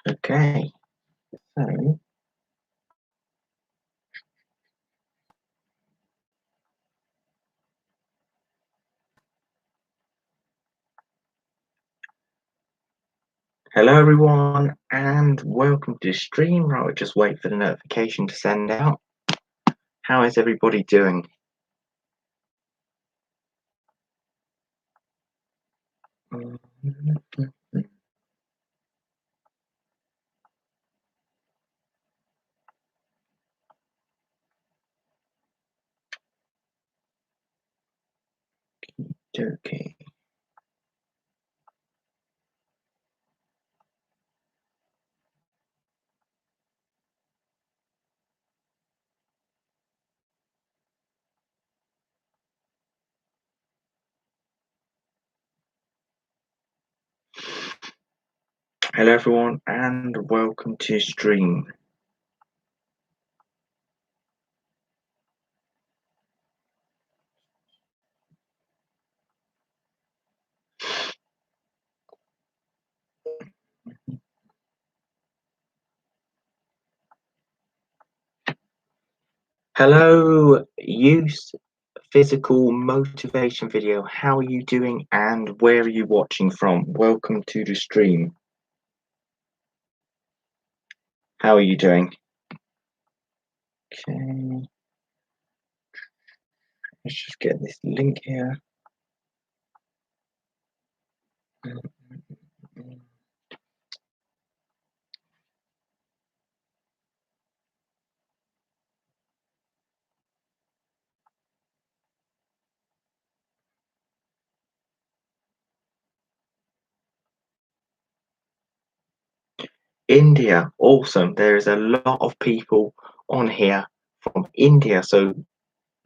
Okay, so hello everyone and welcome to the stream. Right, we'll just wait for the notification to send out. How is everybody doing? Okay. Hello everyone and welcome to the stream. Hello, youth physical motivation video. How are you doing and where are you watching from? Welcome to the stream. How are you doing? Okay, let's just get this link here. India, awesome. There is a lot of people on here from India, so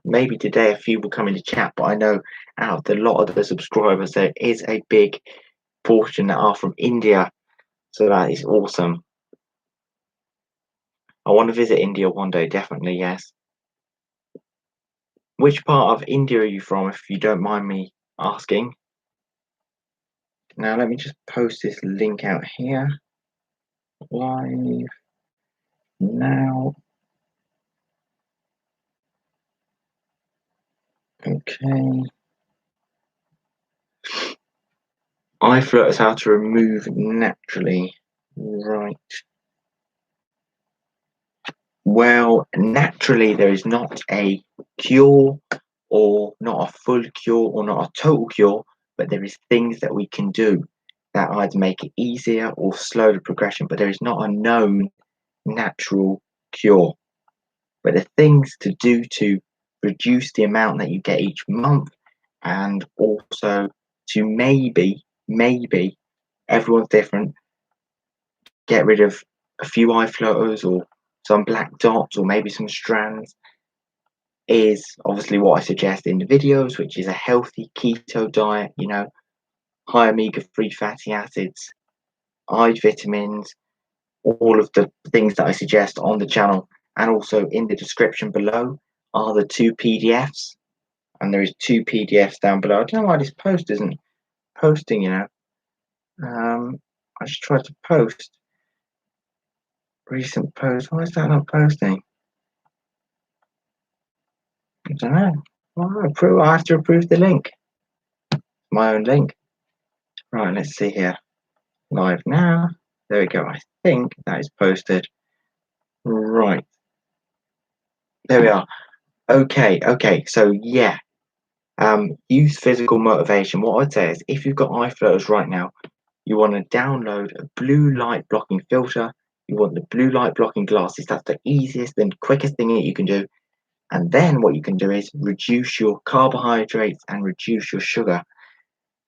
maybe today a few will come into chat, but I know out of the lot of the subscribers, there is a big portion that are from India, so that is awesome. I want to visit India one day, definitely, yes. Which part of India are you from, if you don't mind me asking? Now, let me just post this link out here. Live now. Okay. Eye flutters, how to remove naturally. Right. Well, naturally, there is not a cure or not a full cure or not a total cure, but there is things that we can do that either make it easier or slow the progression, but there is not a known natural cure. But the things to do to reduce the amount that you get each month and also to maybe, everyone's different, get rid of a few eye floaters or some black dots or maybe some strands is obviously what I suggest in the videos, which is a healthy keto diet, you know, high omega-3 fatty acids, eye vitamins, all of the things that I suggest on the channel. And also in the description below are the two PDFs. And there is two PDFs down below. I don't know why this post isn't posting, you know. I just tried to post recent post. Why is that not posting? I don't know. Well, I have to approve the link. My own link. Right, let's see here. Live now. There we go. I think that is posted. Right. There we are. Okay. So yeah. Use physical motivation. What I'd say is if you've got eye floaters right now, you want to download a blue light blocking filter. You want the blue light blocking glasses. That's the easiest and quickest thing that you can do. And then what you can do is reduce your carbohydrates and reduce your sugar,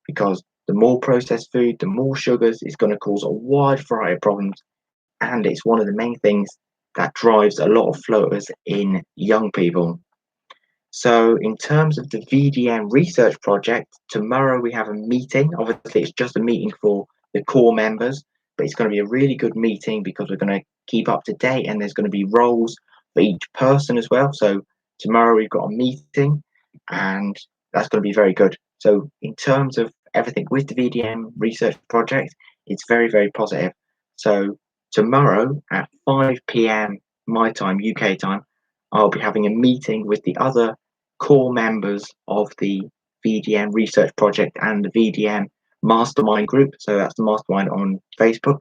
because the more processed food, the more sugars is going to cause a wide variety of problems. And it's one of the main things that drives a lot of floaters in young people. So in terms of the VDM research project, tomorrow we have a meeting. Obviously, it's just a meeting for the core members, but it's going to be a really good meeting because we're going to keep up to date and there's going to be roles for each person as well. So tomorrow we've got a meeting and that's going to be very good. So in terms of everything with the VDM research project, it's very, very positive. So tomorrow at 5 p.m. my time, UK time, I'll be having a meeting with the other core members of the VDM research project and the VDM mastermind group. So that's the mastermind on Facebook.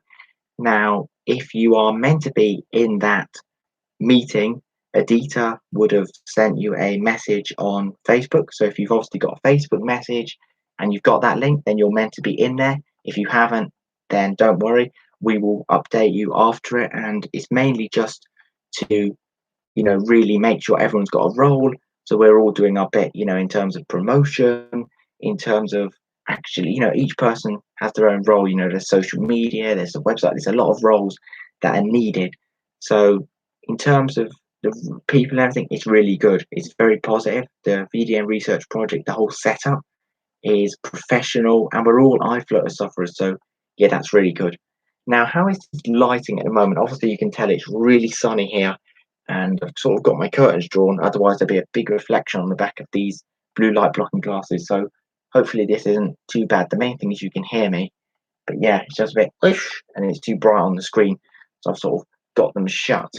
Now, if you are meant to be in that meeting, Adita would have sent you a message on Facebook. So if you've obviously got a Facebook message and you've got that link, then you're meant to be in there. If you haven't, then don't worry. We will update you after it. And it's mainly just to, really make sure everyone's got a role. So we're all doing our bit, in terms of promotion, in terms of actually, each person has their own role. There's social media, there's a website, there's a lot of roles that are needed. So in terms of the people and everything, it's really good. It's very positive. The VDM research project, the whole setup is professional, and we're all eye flutter sufferers. So yeah, that's really good. Now, how is lighting at the moment? Obviously, you can tell it's really sunny here, and I've sort of got my curtains drawn. Otherwise, there'd be a big reflection on the back of these blue light blocking glasses. So hopefully, this isn't too bad. The main thing is you can hear me. But yeah, it's just a bit whoosh, and it's too bright on the screen. So I've sort of got them shut.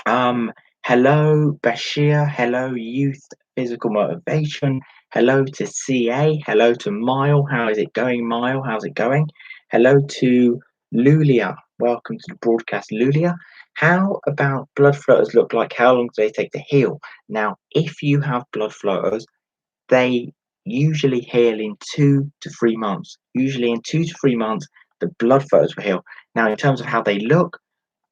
Hello, Bashir. Hello, Youth Physical Motivation. Hello to CA. Hello to Mile. How is it going, Mile? How's it going? Hello to Lulia. Welcome to the broadcast, Lulia. How about blood floaters look like? How long do they take to heal? Now, if you have blood floaters, they usually heal in 2 to 3 months. Usually in 2 to 3 months, the blood floaters will heal. Now, in terms of how they look,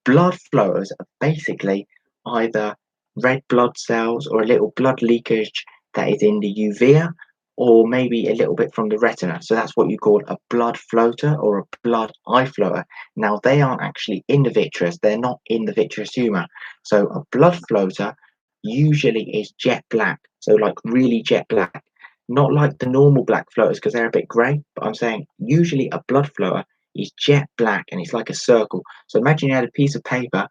blood floaters are basically either red blood cells or a little blood leakage that is in the uvea, or maybe a little bit from the retina. So that's what you call a blood floater or a blood eye floater. Now, they aren't actually in the vitreous, they're not in the vitreous humor. So a blood floater usually is jet black, so like really jet black. Not like the normal black floaters because they're a bit grey, but I'm saying usually a blood floater is jet black and it's like a circle. So imagine you had a piece of paper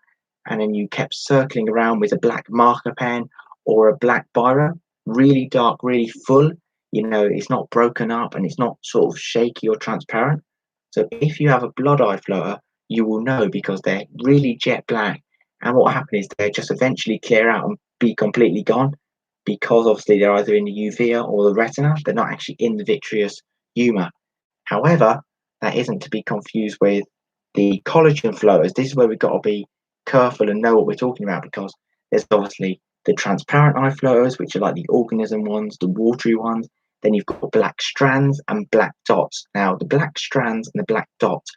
and then you kept circling around with a black marker pen or a black biro, really dark, really full. It's not broken up and it's not sort of shaky or transparent. So if you have a blood eye floater, you will know because they're really jet black. And what will happen is they just eventually clear out and be completely gone because obviously they're either in the uvea or the retina. They're not actually in the vitreous humor. However, that isn't to be confused with the collagen floaters. This is where we've got to be careful and know what we're talking about because there's obviously the transparent eye floaters, which are like the organism ones, the watery ones. Then you've got black strands and black dots. Now, the black strands and the black dots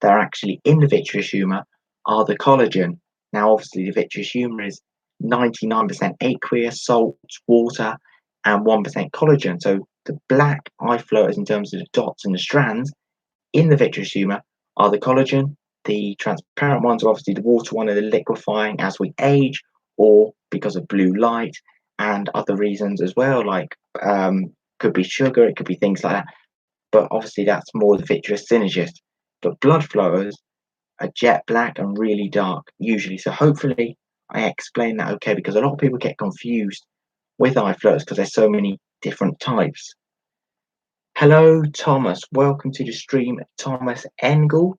that are actually in the vitreous humor are the collagen. Now, obviously, the vitreous humor is 99% aqueous, salts, water, and 1% collagen. So the black eye floaters, in terms of the dots and the strands in the vitreous humor, are the collagen. The transparent ones are obviously the water one and the liquefying as we age, or because of blue light and other reasons as well, like could be sugar, it could be things like that. But obviously, that's more the vitreous synergist. But blood floaters are jet black and really dark, usually. So hopefully, I explain that okay, because a lot of people get confused with eye floaters because there's so many different types. Hello, Thomas. Welcome to the stream, Thomas Engel.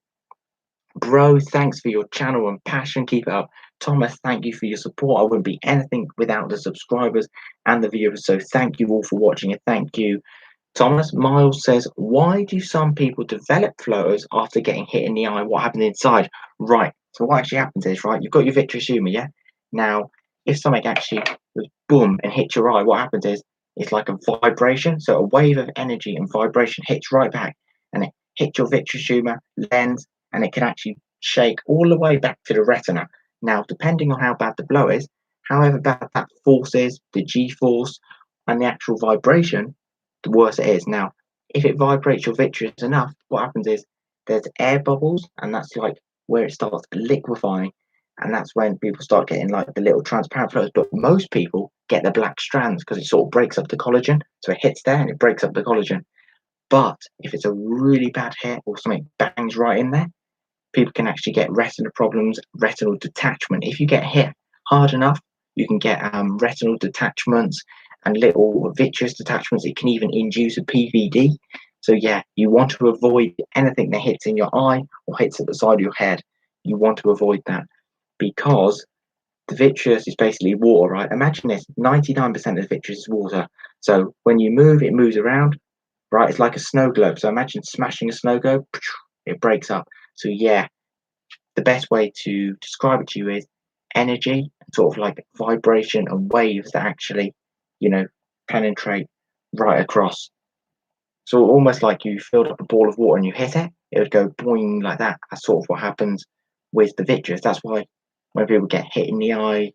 Bro, thanks for your channel and passion. Keep it up. Thomas, thank you for your support. I wouldn't be anything without the subscribers and the viewers. So thank you all for watching and thank you. Thomas Miles says, why do some people develop floaters after getting hit in the eye? What happened inside? Right. So what actually happens is, right, you've got your vitreous humor, yeah? Now, if something actually goes boom and hits your eye, what happens is it's like a vibration. So a wave of energy and vibration hits right back and it hits your vitreous humor, lens, and it can actually shake all the way back to the retina. Now, depending on how bad the blow is, however bad that force is, the G-force and the actual vibration, the worse it is. Now, if it vibrates your vitreous enough, what happens is there's air bubbles, and that's like where it starts liquefying, and that's when people start getting like the little transparent flows. But most people get the black strands because it sort of breaks up the collagen. So it hits there and it breaks up the collagen. But if it's a really bad hit or something bangs right in there, people can actually get retina problems, retinal detachment. If you get hit hard enough, you can get retinal detachments and little vitreous detachments. It can even induce a PVD. So yeah, you want to avoid anything that hits in your eye or hits at the side of your head. You want to avoid that because the vitreous is basically water, right? Imagine this: 99% of the vitreous is water. So when you move, it moves around, right? It's like a snow globe. So imagine smashing a snow globe, it breaks up. So yeah, the best way to describe it to you is energy, sort of like vibration and waves that actually, penetrate right across. So almost like you filled up a ball of water and you hit it, it would go boing like that. That's sort of what happens with the vitreous. That's why when people get hit in the eye,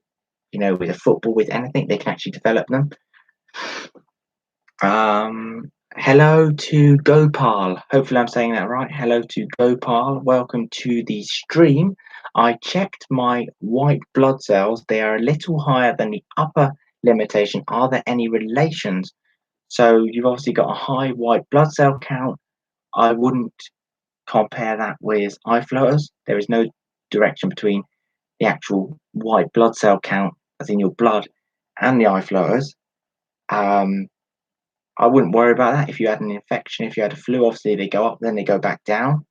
with a football, with anything, they can actually develop them. Hello to Gopal. Hopefully I'm saying that right. Hello to Gopal. Welcome to the stream. I checked my white blood cells. They are a little higher than the upper limitation. Are there any relations? So you've obviously got a high white blood cell count. I wouldn't compare that with eye floaters. There is no direction between the actual white blood cell count, as in your blood, and the eye floaters. I wouldn't worry about that. If you had an infection, if you had a flu, obviously they go up, then they go back down.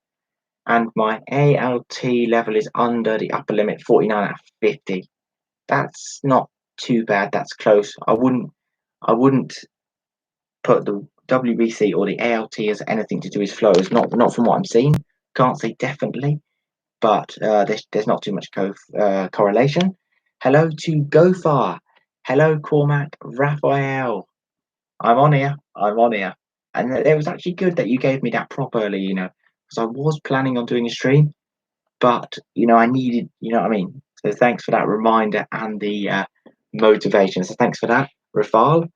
And my ALT level is under the upper limit, 49 out of 50. That's not too bad. That's close. I wouldn't put the WBC or the ALT as anything to do with flows. Not from what I'm seeing. Can't say definitely, but there's not too much correlation. Hello to Gofar. Hello Cormac, Raphael. I'm on here. I'm on here. And it was actually good that you gave me that prop early, because I was planning on doing a stream, but I needed, what I mean. So thanks for that reminder and the motivation. So thanks for that, Rafal.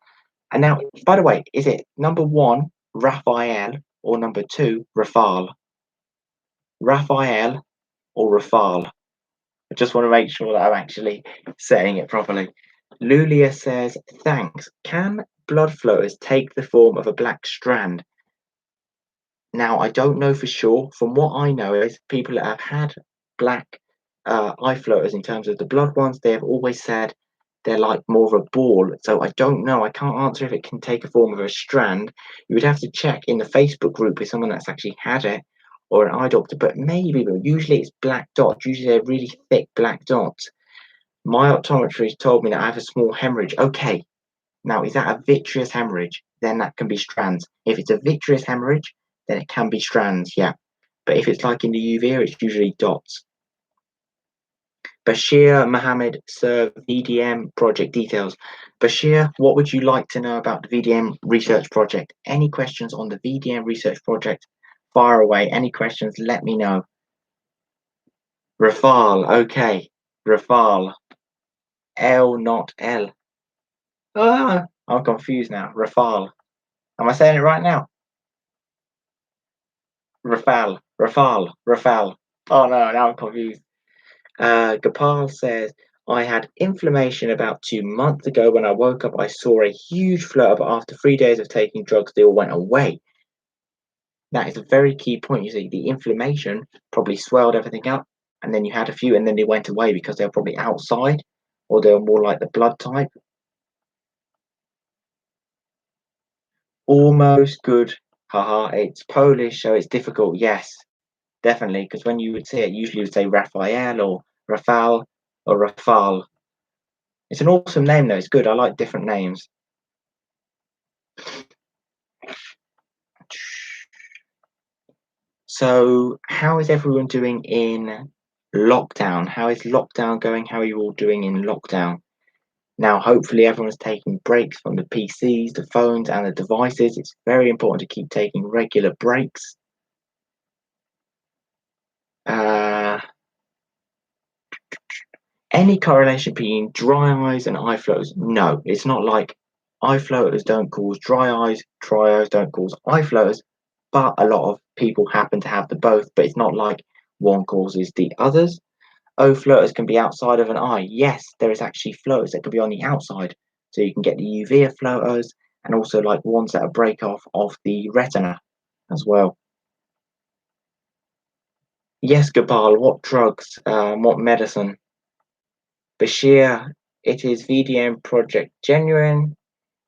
And now, by the way, is it number 1, Raphael, or number 2, Rafal? Raphael or Rafal? I just want to make sure that I'm actually saying it properly. Lulia says, thanks. Can blood floaters take the form of a black strand? Now, I don't know for sure. From what I know is people that have had black eye floaters in terms of the blood ones, they have always said they're like more of a ball. So I don't know. I can't answer if it can take a form of a strand. You would have to check in the Facebook group with someone that's actually had it or an eye doctor, but maybe, but usually it's black dots. Usually they're really thick black dots. My optometrist told me that I have a small hemorrhage. Okay, now is that a vitreous hemorrhage? Then that can be strands. If it's a vitreous hemorrhage, then it can be strands, yeah. But if it's like in the uvea, it's usually dots. Bashir Mohammed, Sir, VDM project details. Bashir, what would you like to know about the VDM research project? Any questions on the VDM research project? Fire away. Any questions? Let me know. Rafal, okay. Rafal. L, not L. Ah, I'm confused now. Rafal. Am I saying it right now? Rafal. Oh no, now I'm confused. Gopal says, I had inflammation about 2 months ago. When I woke up, I saw a huge flutter, but after 3 days of taking drugs, they all went away. That is a very key point. You see, the inflammation probably swelled everything up, and then you had a few, and then they went away because they were probably outside, or they were more like the blood type. Almost good. Haha, it's Polish, so it's difficult. Yes, definitely, because when you would say it, usually you would say Raphael or Rafal or Rafal. It's an awesome name, though. It's good. I like different names. So, how is everyone doing in lockdown? How is lockdown going? How are you all doing in lockdown? Now, hopefully, everyone's taking breaks from the PCs, the phones, and the devices. It's very important to keep taking regular breaks. Any correlation between dry eyes and eye floaters? No, it's not like eye floaters don't cause dry eyes don't cause eye floaters, but a lot of people happen to have the both, but it's not like one causes the others. Oh, floaters can be outside of an eye. Yes, there is actually floaters that could be on the outside. So you can get the uvea floaters and also like ones that are break off of the retina as well. Yes, Gopal, what drugs? What medicine? Bashir, it is VDM Project Genuine.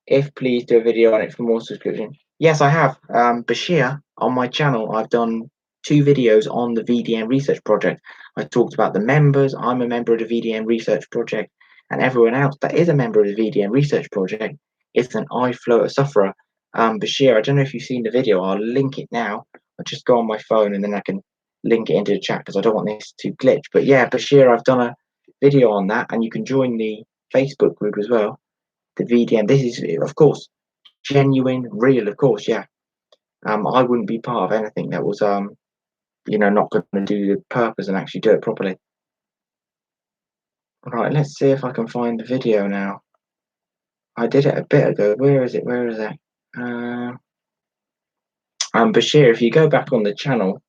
If please do a video on it for more subscription. Yes, I have. Bashir, on my channel, I've done 2 videos on the VDM research project. I talked about the members. I'm a member of the VDM research project, and everyone else that is a member of the VDM research project is an iFlow sufferer. Bashir, I don't know if you've seen the video. I'll link it now. I'll just go on my phone and then I can link it into the chat because I don't want this to glitch. But yeah, Bashir, I've done a video on that, and you can join the Facebook group as well. The VDM. This is, of course, genuine, real, of course, yeah. I wouldn't be part of anything that was not going to do the purpose and actually do it properly. Right, let's see if I can find the video now. I did it a bit ago. Where is it? Where is it? Bashir, if you go back on the channel,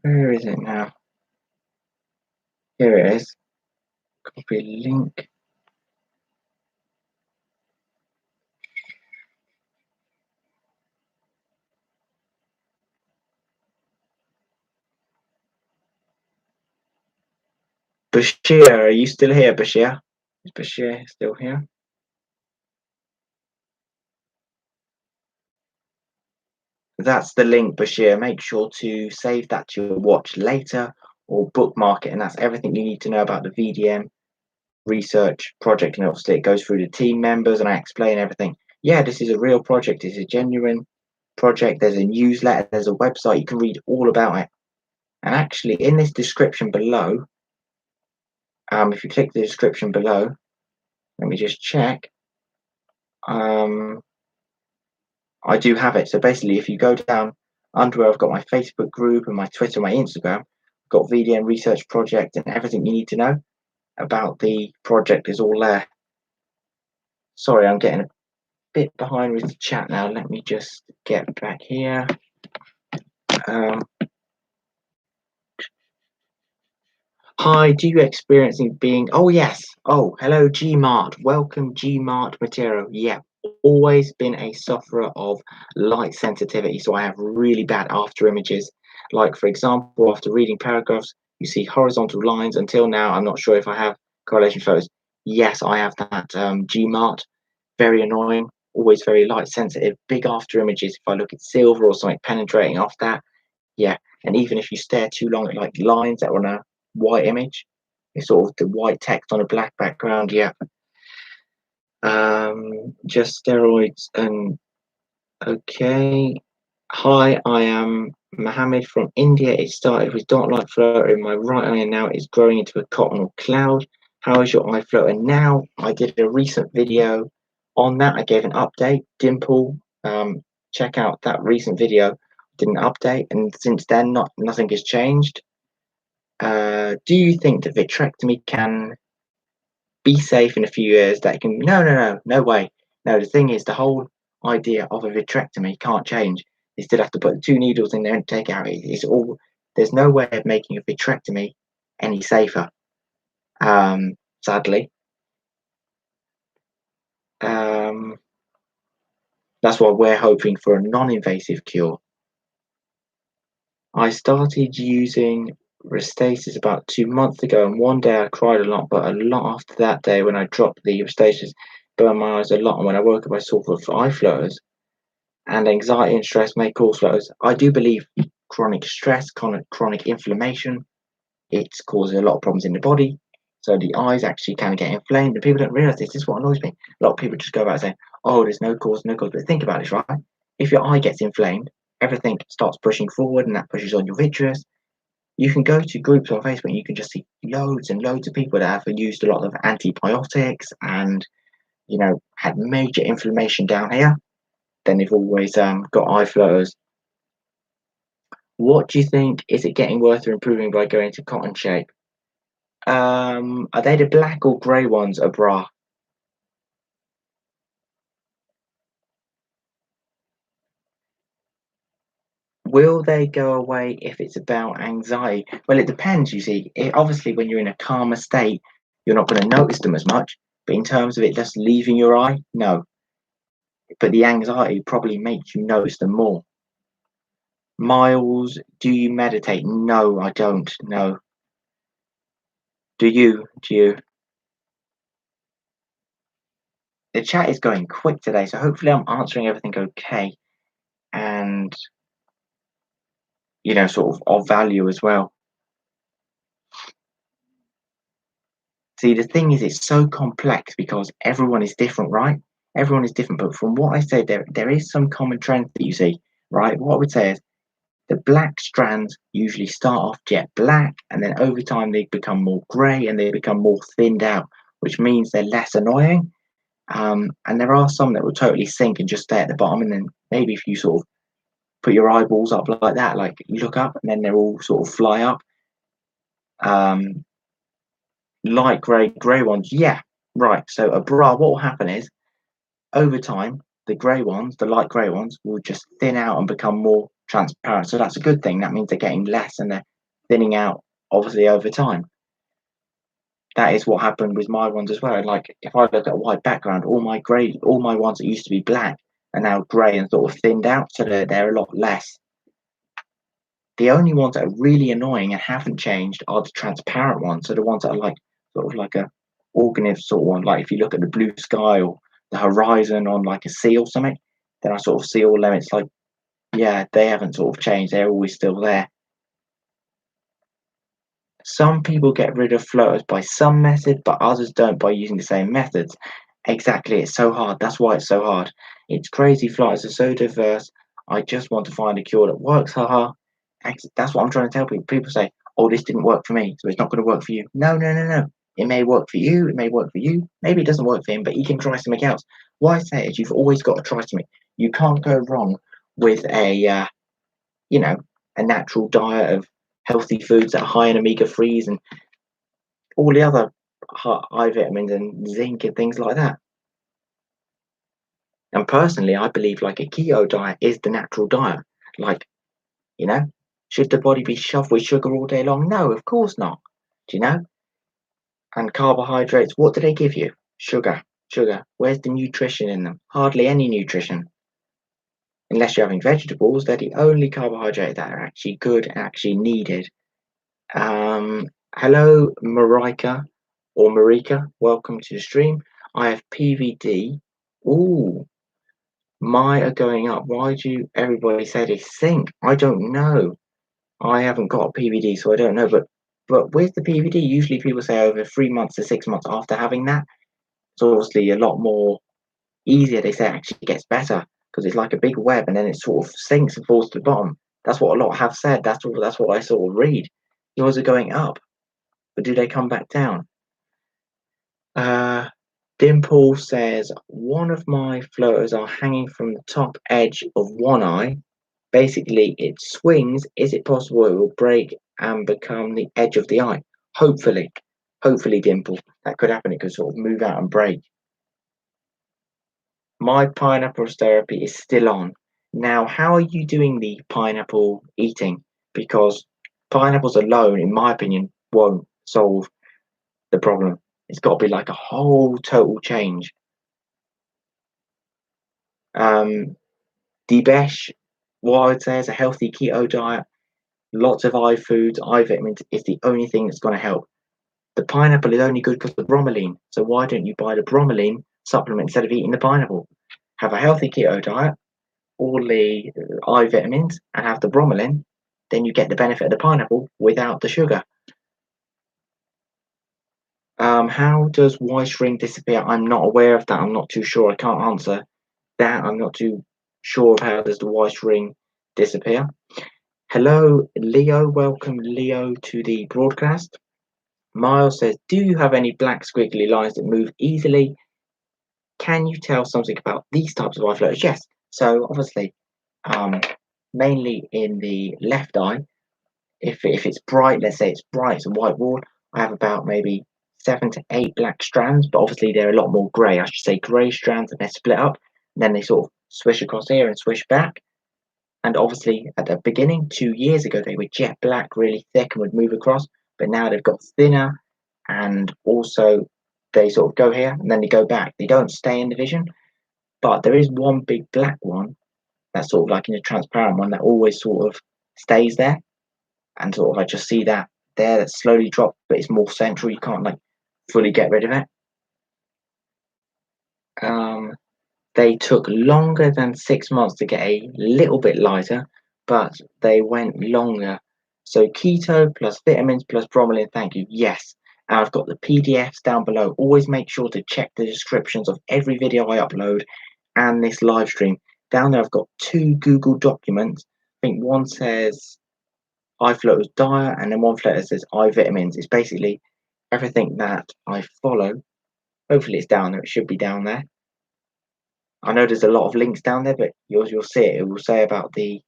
where is it now? Here it is. Copy link. Bashir, are you still here, Bashir? Is Bashir still here? That's the link, Bashir. Make sure to save that to your watch later or bookmark it, and that's everything you need to know about the VDM research project. And obviously, it goes through the team members, and I explain everything. Yeah, this is a real project. It's a genuine project. There's a newsletter, there's a website. You can read all about it. And actually, in this description below, if you click the description below, let me just check. I do have it. So basically, if you go down under where I've got my Facebook group and my Twitter, my Instagram, I've got VDM research project, and everything you need to know about the project is all there. Sorry, I'm getting a bit behind with the chat now. Let me just get back here. Hi, do you experiencing being? Oh yes. Oh, hello, Gmart. Welcome, Gmart Material. Yeah, always been a sufferer of light sensitivity, so I have really bad after images. Like for example, after reading paragraphs, you see horizontal lines. Until now, I'm not sure if I have correlation photos. Yes, I have that. Gmart, very annoying. Always very light sensitive. Big after images. If I look at silver or something penetrating off that, yeah. And even if you stare too long at like lines that are on a white image, it's sort of the white text on a black background. Yeah. Just steroids and okay. Hi, I am Mohammed from India. It started with dot light flow in my right eye and now it's growing into a cotton or cloud. How is your eye flow? And now I did a recent video on that. I gave an update. Dimple, check out that recent video. Did an update, and since then, nothing has changed. Do you think that vitrectomy can be safe in a few years? That it can? No way. No, the thing is, the whole idea of a vitrectomy can't change. You still have to put 2 needles in there and take out. It's all. There's no way of making a vitrectomy any safer. Sadly. That's why we're hoping for a non-invasive cure. I started using Restasis about 2 months ago, and one day I cried a lot, but a lot after that day when I dropped the Restasis, burned my eyes a lot, and when I woke up I saw eye flutters, and anxiety and stress may cause flutters. I do believe chronic stress, chronic inflammation, it's causing a lot of problems in the body, so the eyes actually kind of get inflamed, and people don't realize this. This is what annoys me. A lot of people just go about saying, oh, there's no cause, but think about this, right? If your eye gets inflamed, everything starts pushing forward, and that pushes on your vitreous. You can go to groups on Facebook and you can just see loads and loads of people that have used a lot of antibiotics and had major inflammation down here. Then they've always got eye flutters. What do you think? Is it getting worse or improving by going to cotton shape? Are they the black or grey ones, a bra? Will they go away if it's about anxiety? Well, it depends, you see. Obviously, when you're in a calmer state, you're not going to notice them as much. But in terms of it just leaving your eye, no. But the anxiety probably makes you notice them more. Miles, do you meditate? No, I don't. No. Do you? the chat is going quick today, so hopefully I'm answering everything okay, and sort of value as well. See, the thing is, it's so complex because everyone is different, right? Everyone is different, but from what I say, there is some common trends that you see, right? What I would say is the black strands usually start off jet black, and then over time they become more grey and they become more thinned out, which means they're less annoying. And there are some that will totally sink and just stay at the bottom, and then maybe if you sort of put your eyeballs up like that, like you look up, and then they're all sort of fly up. Light grey ones, yeah, right. So a bra, what will happen is over time, the grey ones, the light grey ones, will just thin out and become more transparent. So that's a good thing. That means they're getting less and they're thinning out, obviously, over time. That is what happened with my ones as well. Like if I look at a white background, all my ones that used to be black are now grey and sort of thinned out, so they're a lot less. The only ones that are really annoying and haven't changed are the transparent ones. So the ones that are like sort of like a organism sort of one. Like if you look at the blue sky or the horizon on like a sea or something, then I sort of see all them. It's like, yeah, they haven't sort of changed. They're always still there. Some people get rid of floaters by some method, but others don't by using the same methods. Exactly, it's so hard. That's why it's so hard. It's crazy. Floaters are so diverse. I just want to find a cure that works. Haha. That's what I'm trying to tell people. People say, "Oh, this didn't work for me, so it's not going to work for you." No, no, no, no. It may work for you. It may work for you. Maybe it doesn't work for him, but he can try something else. Why I say it is, you've always got to try something. You can't go wrong with you know, a natural diet of healthy foods that are high in omega threes and all the other high vitamins and zinc and things like that. And personally, I believe like a keto diet is the natural diet. Like, you know, should the body be shoved with sugar all day long? No, of course not. Do you know? And carbohydrates, what do they give you? Sugar, sugar. Where's the nutrition in them? Hardly any nutrition. Unless you're having vegetables, they're the only carbohydrate that are actually good and actually needed. Hello, Marika or Marika. Welcome to the stream. I have PVD. Ooh, my are going up. Why do everybody say they sink? I don't know. I haven't got a PVD, so I don't know. But with the PVD, usually people say over 3 months to 6 months after having that, it's obviously a lot more easier. They say it actually gets better because it's like a big web, and then it sort of sinks and falls to the bottom. That's what a lot have said. That's what I sort of read. Yours are going up, but do they come back down? Dimple says one of my floaters are hanging from the top edge of one eye. Basically, it swings. Is it possible it will break and become the edge of the eye? Hopefully, hopefully, Dimple, that could happen. It could sort of move out and break. My pineapple therapy is still on. Now, how are you doing the pineapple eating? Because pineapples alone, in my opinion, won't solve the problem. It's got to be like a whole total change. Dibesh, what I would say is a healthy keto diet, lots of eye foods, eye vitamins is the only thing that's going to help. The pineapple is only good because of the bromelain. So why don't you buy the bromelain supplement instead of eating the pineapple? Have a healthy keto diet, all the eye vitamins, and have the bromelain. Then you get the benefit of the pineapple without the sugar. How does white ring disappear? I'm not aware of that. I'm not too sure. I can't answer that. I'm not too sure of how does the white ring disappear. Hello, Leo. Welcome, Leo, to the broadcast. Miles says, do you have any black squiggly lines that move easily? Can you tell something about these types of eye floaters? Yes. So obviously, mainly in the left eye, if it's bright, let's say it's bright, it's a white wall, I have about maybe 7 to 8 black strands, but obviously they're a lot more grey. I should say grey strands, and they're split up, and then they sort of swish across here and swish back. And obviously, at the beginning, 2 years ago, they were jet black, really thick, and would move across. But now they've got thinner, and also they sort of go here and then they go back. They don't stay in the vision, but there is one big black one that's sort of like in a transparent one that always sort of stays there. And sort of I just see that there that slowly drops, but it's more central. You can't like fully get rid of it. They took longer than 6 months to get a little bit lighter, but they went longer. So keto plus vitamins plus bromelain, thank you. Yes. And I've got the PDFs down below. Always make sure to check the descriptions of every video I upload and this live stream. Down there, I've got 2 Google documents. I think one says iFloaters diet, and then one floater says iVitamins. It's basically everything that I follow. Hopefully, it's down there. It should be down there. I know there's a lot of links down there, but you'll see it. It will say about the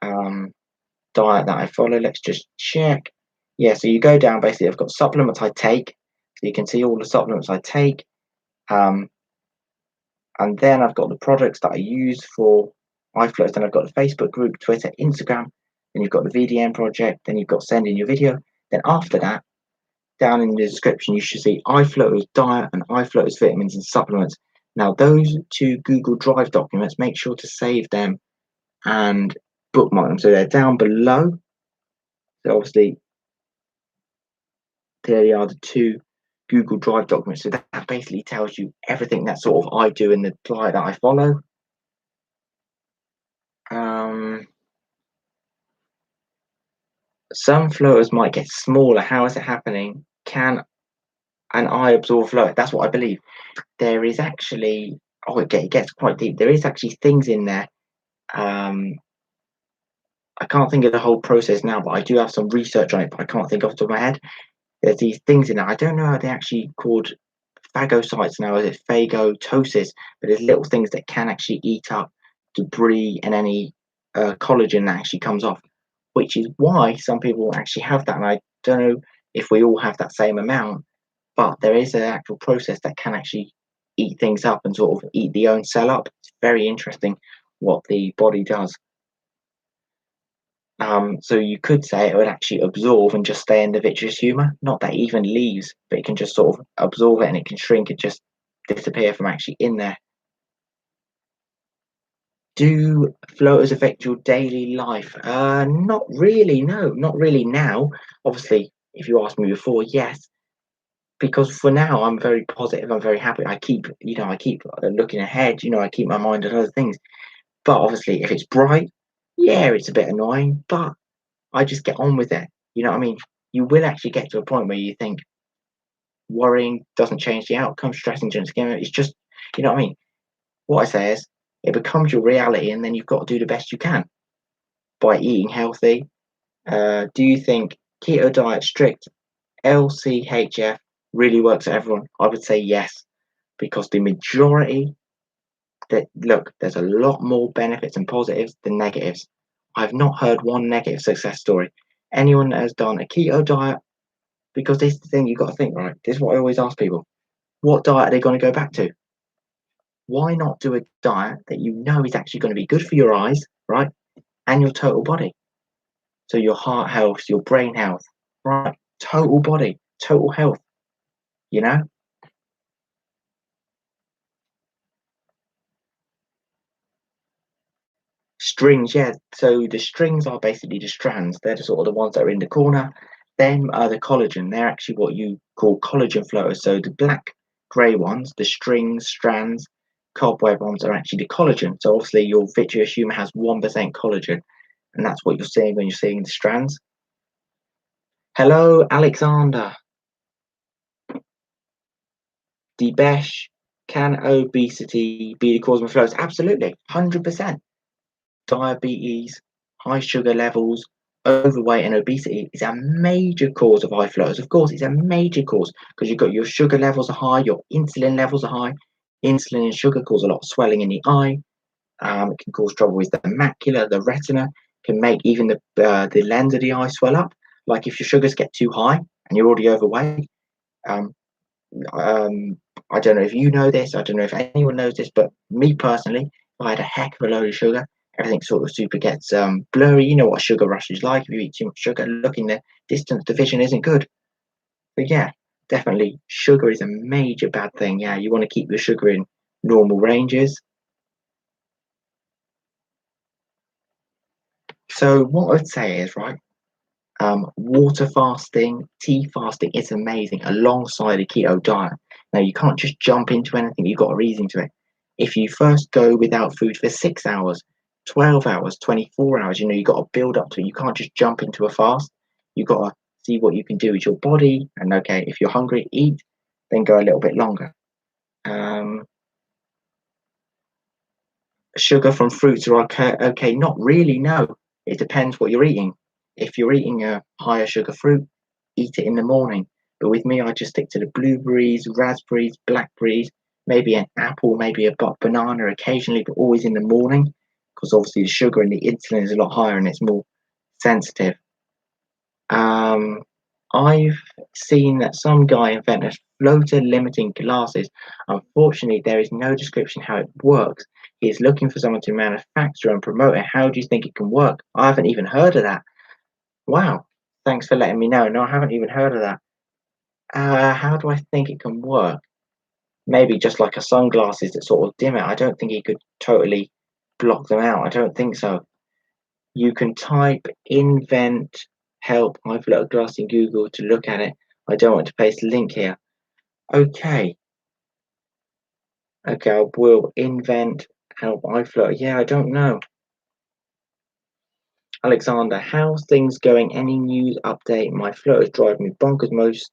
diet that I follow. Let's just check. Yeah, so you go down. Basically, I've got supplements I take, so you can see all the supplements I take. Um, and then I've got the products that I use for iFlows. Then I've got the Facebook group, Twitter, Instagram. Then you've got the VDM project. Then you've got sending your video. Then after that, down in the description, you should see iFloaters diet and iFloaters vitamins and supplements. Now, those 2 Google Drive documents, make sure to save them and bookmark them. So they're down below. So obviously, there they are, the 2 Google Drive documents. So that basically tells you everything that sort of I do in the diet that I follow. Some floaters might get smaller. How is it happening? Can an eye absorb float? That's what I believe. There is actually, it gets quite deep. There is actually things in there. I can't think of the whole process now, but I do have some research on it, but I can't think off the top of my head. There's these things in there. I don't know how they're actually called phagocytes now. Is it phagocytosis? But there's little things that can actually eat up debris and any collagen that actually comes off, which is why some people actually have that. And I don't know if we all have that same amount, but there is an actual process that can actually eat things up and sort of eat the own cell up. It's very interesting what the body does. So you could say it would actually absorb and just stay in the vitreous humor. Not that it even leaves, but it can just sort of absorb it and it can shrink and just disappear from actually in there. Do floaters affect your daily life? Not really. No, not really now. Obviously, if you asked me before, yes, because for now I'm very positive. I'm very happy. I keep looking ahead. I keep my mind on other things. But obviously, if it's bright, yeah, it's a bit annoying. But I just get on with it. You know what I mean? You will actually get to a point where you think worrying doesn't change the outcome, stressing doesn't change it. It's just, you know what I mean? What I say is, it becomes your reality, and then you've got to do the best you can by eating healthy. Do you think keto diet strict LCHF really works for everyone? I would say yes, because the majority there's a lot more benefits and positives than negatives. I've not heard one negative success story. Anyone that has done a keto diet, because this is the thing you've got to think, right? This is what I always ask people. What diet are they going to go back to? Why not do a diet that you know is actually going to be good for your eyes, right? And your total body. So your heart health, your brain health, right? Total body, total health, you know? Strings, yeah. So the strings are basically the strands. They're the sort of the ones that are in the corner. Them are the collagen. They're actually what you call collagen floaters. So the black, grey ones, the strings, strands, cobweb ones are actually the collagen. So obviously your vitreous humor has 1% collagen, and that's what you're seeing when you're seeing the strands. Hello, Alexander. Debesh, can obesity be the cause of flows? Absolutely, 100%. Diabetes, high sugar levels, overweight, and obesity is a major cause of eye flows. Of course, it's a major cause because you've got your sugar levels are high, your insulin levels are high. Insulin and sugar cause a lot of swelling in the eye. It can cause trouble with the macula, the retina, can make even the lens of the eye swell up. Like if your sugars get too high and you're already overweight, um, I don't know if you know this, I don't know if anyone knows this, but me personally, if I had a heck of a load of sugar, everything sort of super gets blurry. You know what sugar rush is like. If you eat too much sugar, looking the distance, the vision isn't good. But yeah, definitely sugar is a major bad thing. Yeah, you want to keep your sugar in normal ranges. So what I'd say is, right, water fasting, tea fasting is amazing alongside a keto diet. Now, you can't just jump into anything. You've got to reason to it. If you first go without food for 6 hours, 12 hours, 24 hours, you've got to build up to it. You can't just jump into a fast. You've got to see what you can do with your body. And okay, if you're hungry, eat, then go a little bit longer. Sugar from fruits are okay. Not really, no. It depends what you're eating. If you're eating a higher sugar fruit, eat it in the morning. But with me, I just stick to the blueberries, raspberries, blackberries, maybe an apple, maybe a banana occasionally, but always in the morning, because obviously the sugar and the insulin is a lot higher and it's more sensitive. I've seen that some guy invented floater limiting glasses. Unfortunately, there is no description how it works. He is looking for someone to manufacture and promote it. How do you think it can work? I haven't even heard of that. Wow. Thanks for letting me know. No, I haven't even heard of that. How do I think it can work? Maybe just like a sunglasses that sort of dim it. I don't think he could totally block them out. I don't think so. You can type invent help. I've got a glass in Google to look at it. I don't want to paste a link here. Okay. Okay, I will invent help iFlow. Yeah, I don't know. Alexander, how's things going? Any news update? My floaters drive me bonkers most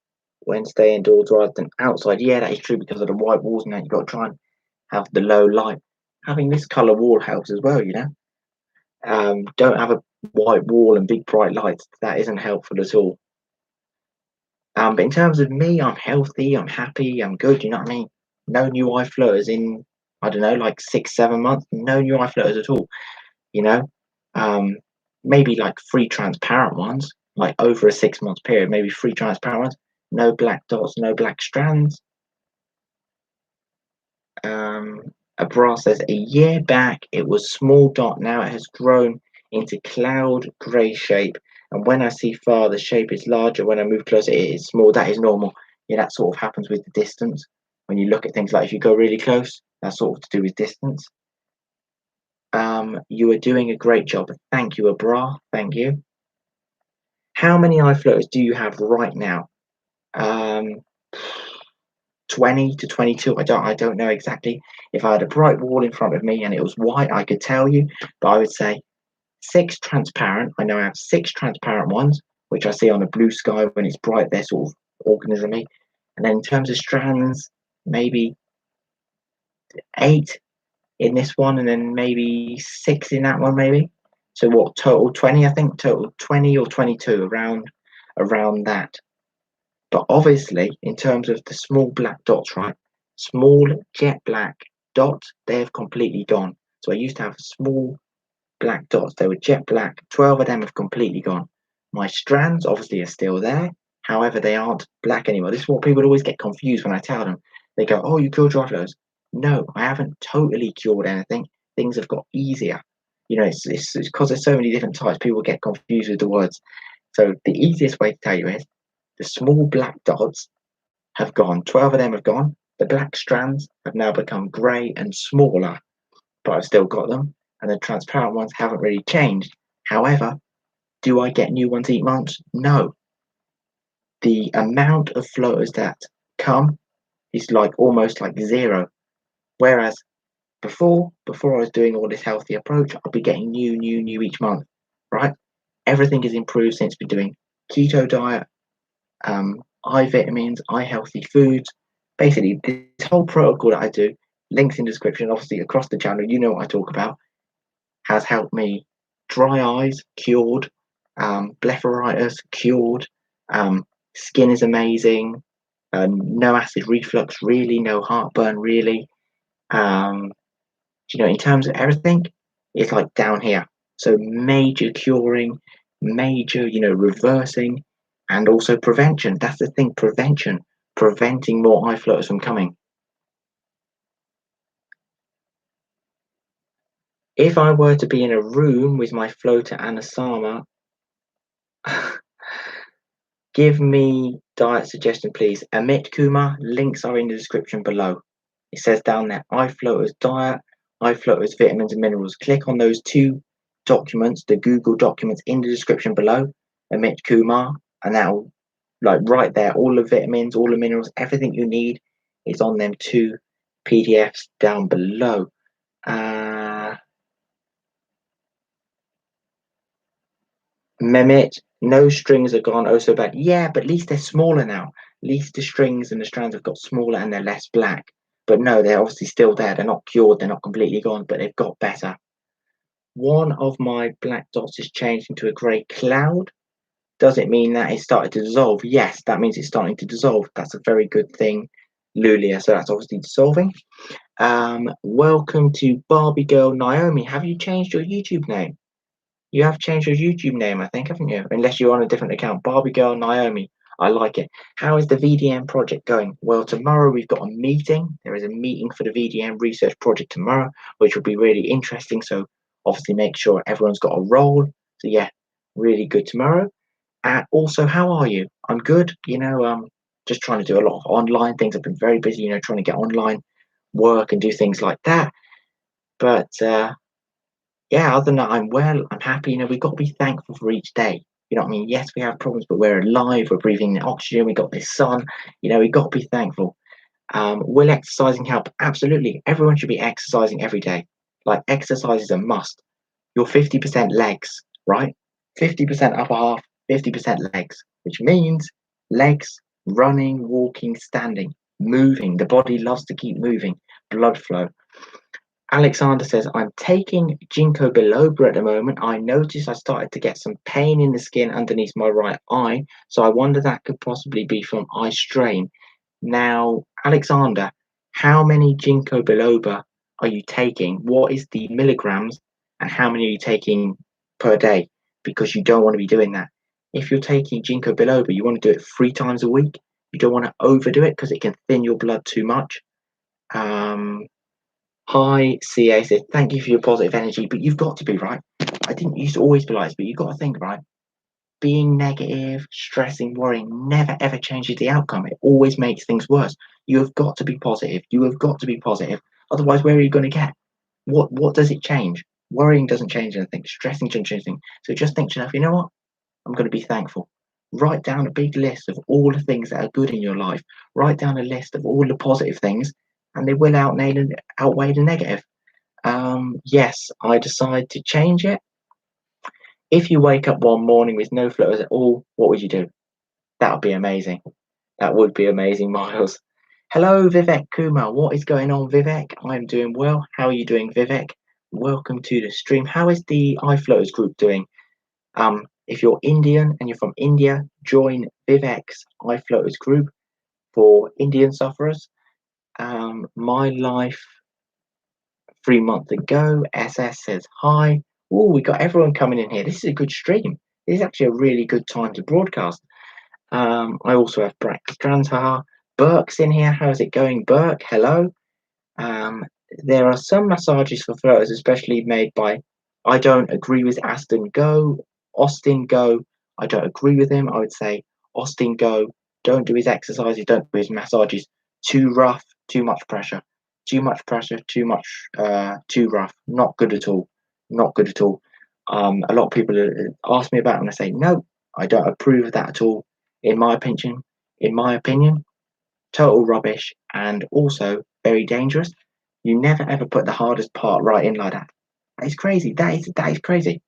Wednesday indoors rather than outside. Yeah, that is true because of the white walls now. You've got to try and have the low light. Having this colour wall helps as well, Don't have a white wall and big bright lights. That isn't helpful at all. But in terms of me, I'm healthy, I'm happy, I'm good, you know what I mean? No new eye flutters in, I don't know, like 6, 7 months. No new eye flutters at all, you know? Um, Maybe like 3 transparent ones, like over a 6 month period, maybe 3 transparent ones. No black dots, no black strands. Um, a bra says a year back it was small dot, now it has grown into cloud grey shape. And when I see far, the shape is larger. When I move closer, it is small. That is normal. Yeah, that sort of happens with the distance. When you look at things like if you go really close, that's sort of to do with distance. You are doing a great job. Thank you, Abra. Thank you. How many eye floaters do you have right now? 20 to 22. I don't know exactly. If I had a bright wall in front of me and it was white, I could tell you, but I would say 6 transparent. I know I have 6 transparent ones, which I see on a blue sky when it's bright. They're sort of organismy. And then in terms of strands, maybe 8 in this one, and then maybe 6 in that one, maybe. So what, total 20? I think total 20 or 22, around that. But obviously, in terms of the small black dots, right? Small jet black dots, they have completely gone. So I used to have small black dots. They were jet black. 12 of them have completely gone. My strands obviously are still there. However, they aren't black anymore. This is what people always get confused when I tell them. They go, "Oh, you cured your flows." No, I haven't totally cured anything. Things have got easier. It's because there's so many different types. People get confused with the words. So the easiest way to tell you is the small black dots have gone. 12 of them have gone. The black strands have now become grey and smaller, but I've still got them. And the transparent ones haven't really changed. However, do I get new ones each month? No. The amount of floaters that come is like almost like zero. Whereas before I was doing all this healthy approach, I'd be getting new each month, right? Everything has improved since we're doing keto diet, eye vitamins, eye healthy foods. Basically, this whole protocol that I do, links in the description, obviously across the channel, you know what I talk about, has helped me dry eyes cured, blepharitis cured, skin is amazing, no acid reflux really, no heartburn really. In terms of everything, it's like down here. So major curing, major, reversing, and also prevention. That's the thing, prevention, preventing more eye floaters from coming. If I were to be in a room with my floater and a Sama, give me diet suggestion, please. Amit Kumar, links are in the description below. It says down there, eye floaters diet, eye floaters vitamins and minerals. Click on those 2 documents, the Google documents in the description below, Amit Kumar, and that'll, like right there, all the vitamins, all the minerals, everything you need is on them 2 PDFs down below. Mehmet, no strings are gone oh so bad. Yeah, but at least they're smaller now. At least the strings and the strands have got smaller and they're less black. But no, they're obviously still there. They're not cured. They're not completely gone, but they've got better. One of my black dots has changed into a grey cloud. Does it mean that it started to dissolve? Yes, that means it's starting to dissolve. That's a very good thing, Lulia. So that's obviously dissolving. Welcome to Barbie Girl Naomi. Have you changed your YouTube name? You have changed your YouTube name, I think, haven't you? Unless you're on a different account. Barbie Girl Naomi. I like it. How is the VDM project going? Well, tomorrow we've got a meeting. There is a meeting for the VDM research project tomorrow, which will be really interesting. So obviously make sure everyone's got a role. So yeah, really good tomorrow. Also, how are you? I'm good. Just trying to do a lot of online things. I've been very busy, trying to get online work and do things like that. But yeah, other than that, I'm well, I'm happy. We've got to be thankful for each day. You know what I mean? Yes, we have problems, but we're alive, we're breathing oxygen, we got this sun, we've got to be thankful. Will exercising help? Absolutely. Everyone should be exercising every day. Like, exercise is a must. You're 50% legs, right? 50% upper half, 50% legs, which means legs, running, walking, standing, moving. The body loves to keep moving, blood flow. Alexander says, I'm taking ginkgo biloba at the moment. I noticed I started to get some pain in the skin underneath my right eye, so I wonder that could possibly be from eye strain. Now, Alexander, how many ginkgo biloba are you taking? What is the milligrams, and how many are you taking per day? Because you don't want to be doing that. If you're taking ginkgo biloba, you want to do it 3 times a week. You don't want to overdo it because it can thin your blood too much. Hi, CA said, thank you for your positive energy, but you've got to be right. I didn't used to always be like this, but you've got to think, right? Being negative, stressing, worrying never ever changes the outcome. It always makes things worse. You have got to be positive. You have got to be positive. Otherwise, where are you going to get? What does it change? Worrying doesn't change anything. Stressing doesn't change anything. So just think to yourself, you know what? I'm going to be thankful. Write down a big list of all the things that are good in your life. Write down a list of all the positive things, and they will outweigh the negative. Yes, I decide to change it. If you wake up one morning with no floaters at all, what would you do? That would be amazing. That would be amazing, Miles. Hello, Vivek Kumar. What is going on, Vivek? I'm doing well. How are you doing, Vivek? Welcome to the stream. How is the iFloaters group doing? If you're Indian and you're from India, join Vivek's iFloaters group for Indian sufferers. My life 3 months ago. SS says hi. Oh, we got everyone coming in here. This is a good stream. This is actually a really good time to broadcast. I also have Brack Strandhaar. Burke's in here. How's it going, Burke? Hello. There are some massages for floaters, especially made by. I don't agree with Austin Go. I don't agree with him. I would say Austin Go. Don't do his exercises. Don't do his massages. Too rough. Too much pressure. Too much pressure. Too rough. Not good at all. Not good at all. A lot of people ask me about it, and I say no. I don't approve of that at all. In my opinion, total rubbish, and also very dangerous. You never ever put the hardest part right in like that. That is crazy. That is crazy.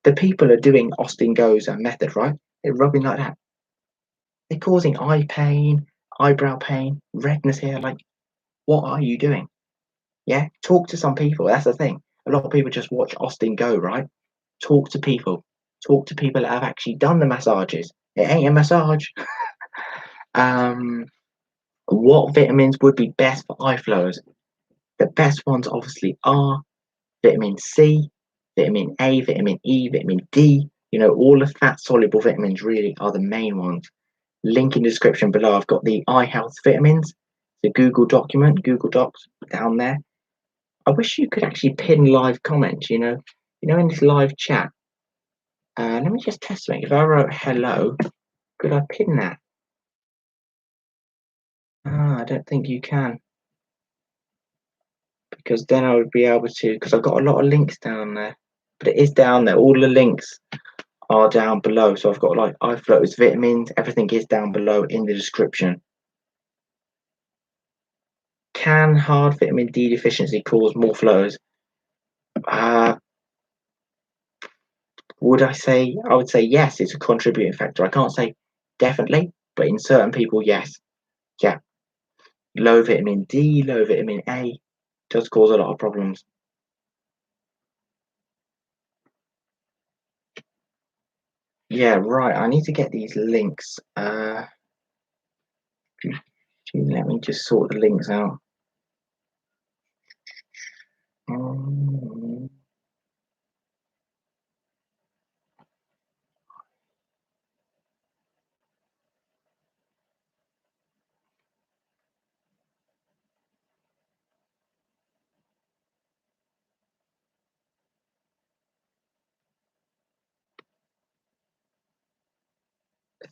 The people are doing Austin Go's method, right? They're rubbing like that. They're causing eye pain, eyebrow pain, redness here. Like, what are you doing? Yeah, talk to some people. That's the thing. A lot of people just watch Austin Go, right? Talk to people. Talk to people that have actually done the massages. It ain't a massage. What vitamins would be best for eye floaters? The best ones obviously are vitamin C, vitamin A, vitamin E, vitamin D. All the fat soluble vitamins really are the main ones. Link in the description below. I've got the eye health vitamins, the Google document, Google Docs down there. I wish you could actually pin live comments, in this live chat. Let me just test something. If I wrote hello, could I pin that? I don't think you can. Because then I would be able to, because I've got a lot of links down there. But it is down there. All the links are down below. So I've got like iFloaters, vitamins, everything is down below in the description. Can hard vitamin D deficiency cause more flows? Would I say? I would say yes, it's a contributing factor. I can't say definitely, but in certain people, yes. Yeah, low vitamin D, low vitamin A does cause a lot of problems. Yeah, right. I need to get these links. Let me just sort the links out. Um,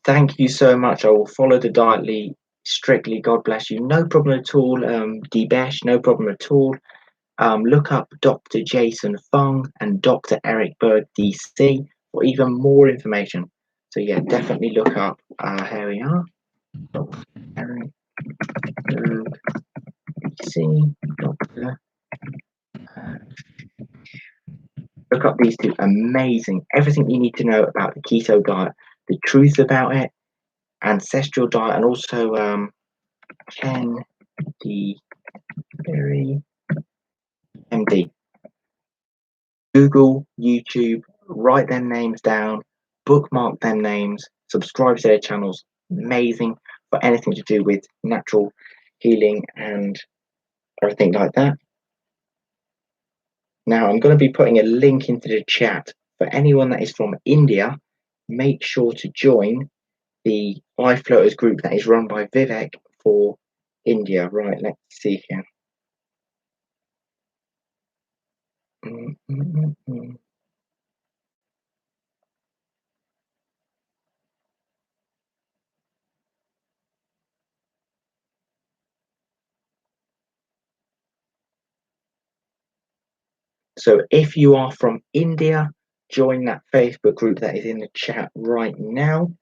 Thank you so much. I will follow the diet strictly. God bless you. No problem at all. Debesh, no problem at all. Look up Dr. Jason Fung and Dr. Eric Berg DC for even more information. So yeah, definitely look up. Here we are. Dr. Eric Berg DC. Dr. Look up these two. Amazing. Everything you need to know about the keto diet, the truth about it, ancestral diet, and also Ken D. Berry MD. Google, YouTube, write their names down, bookmark their names, subscribe to their channels. Amazing for anything to do with natural healing and everything like that. Now, I'm going to be putting a link into the chat for anyone that is from India. Make sure to join the iFloaters group that is run by Vivek for India. Right, let's see here. Mm, mm, mm, mm. So if you are from India, join that Facebook group that is in the chat right now.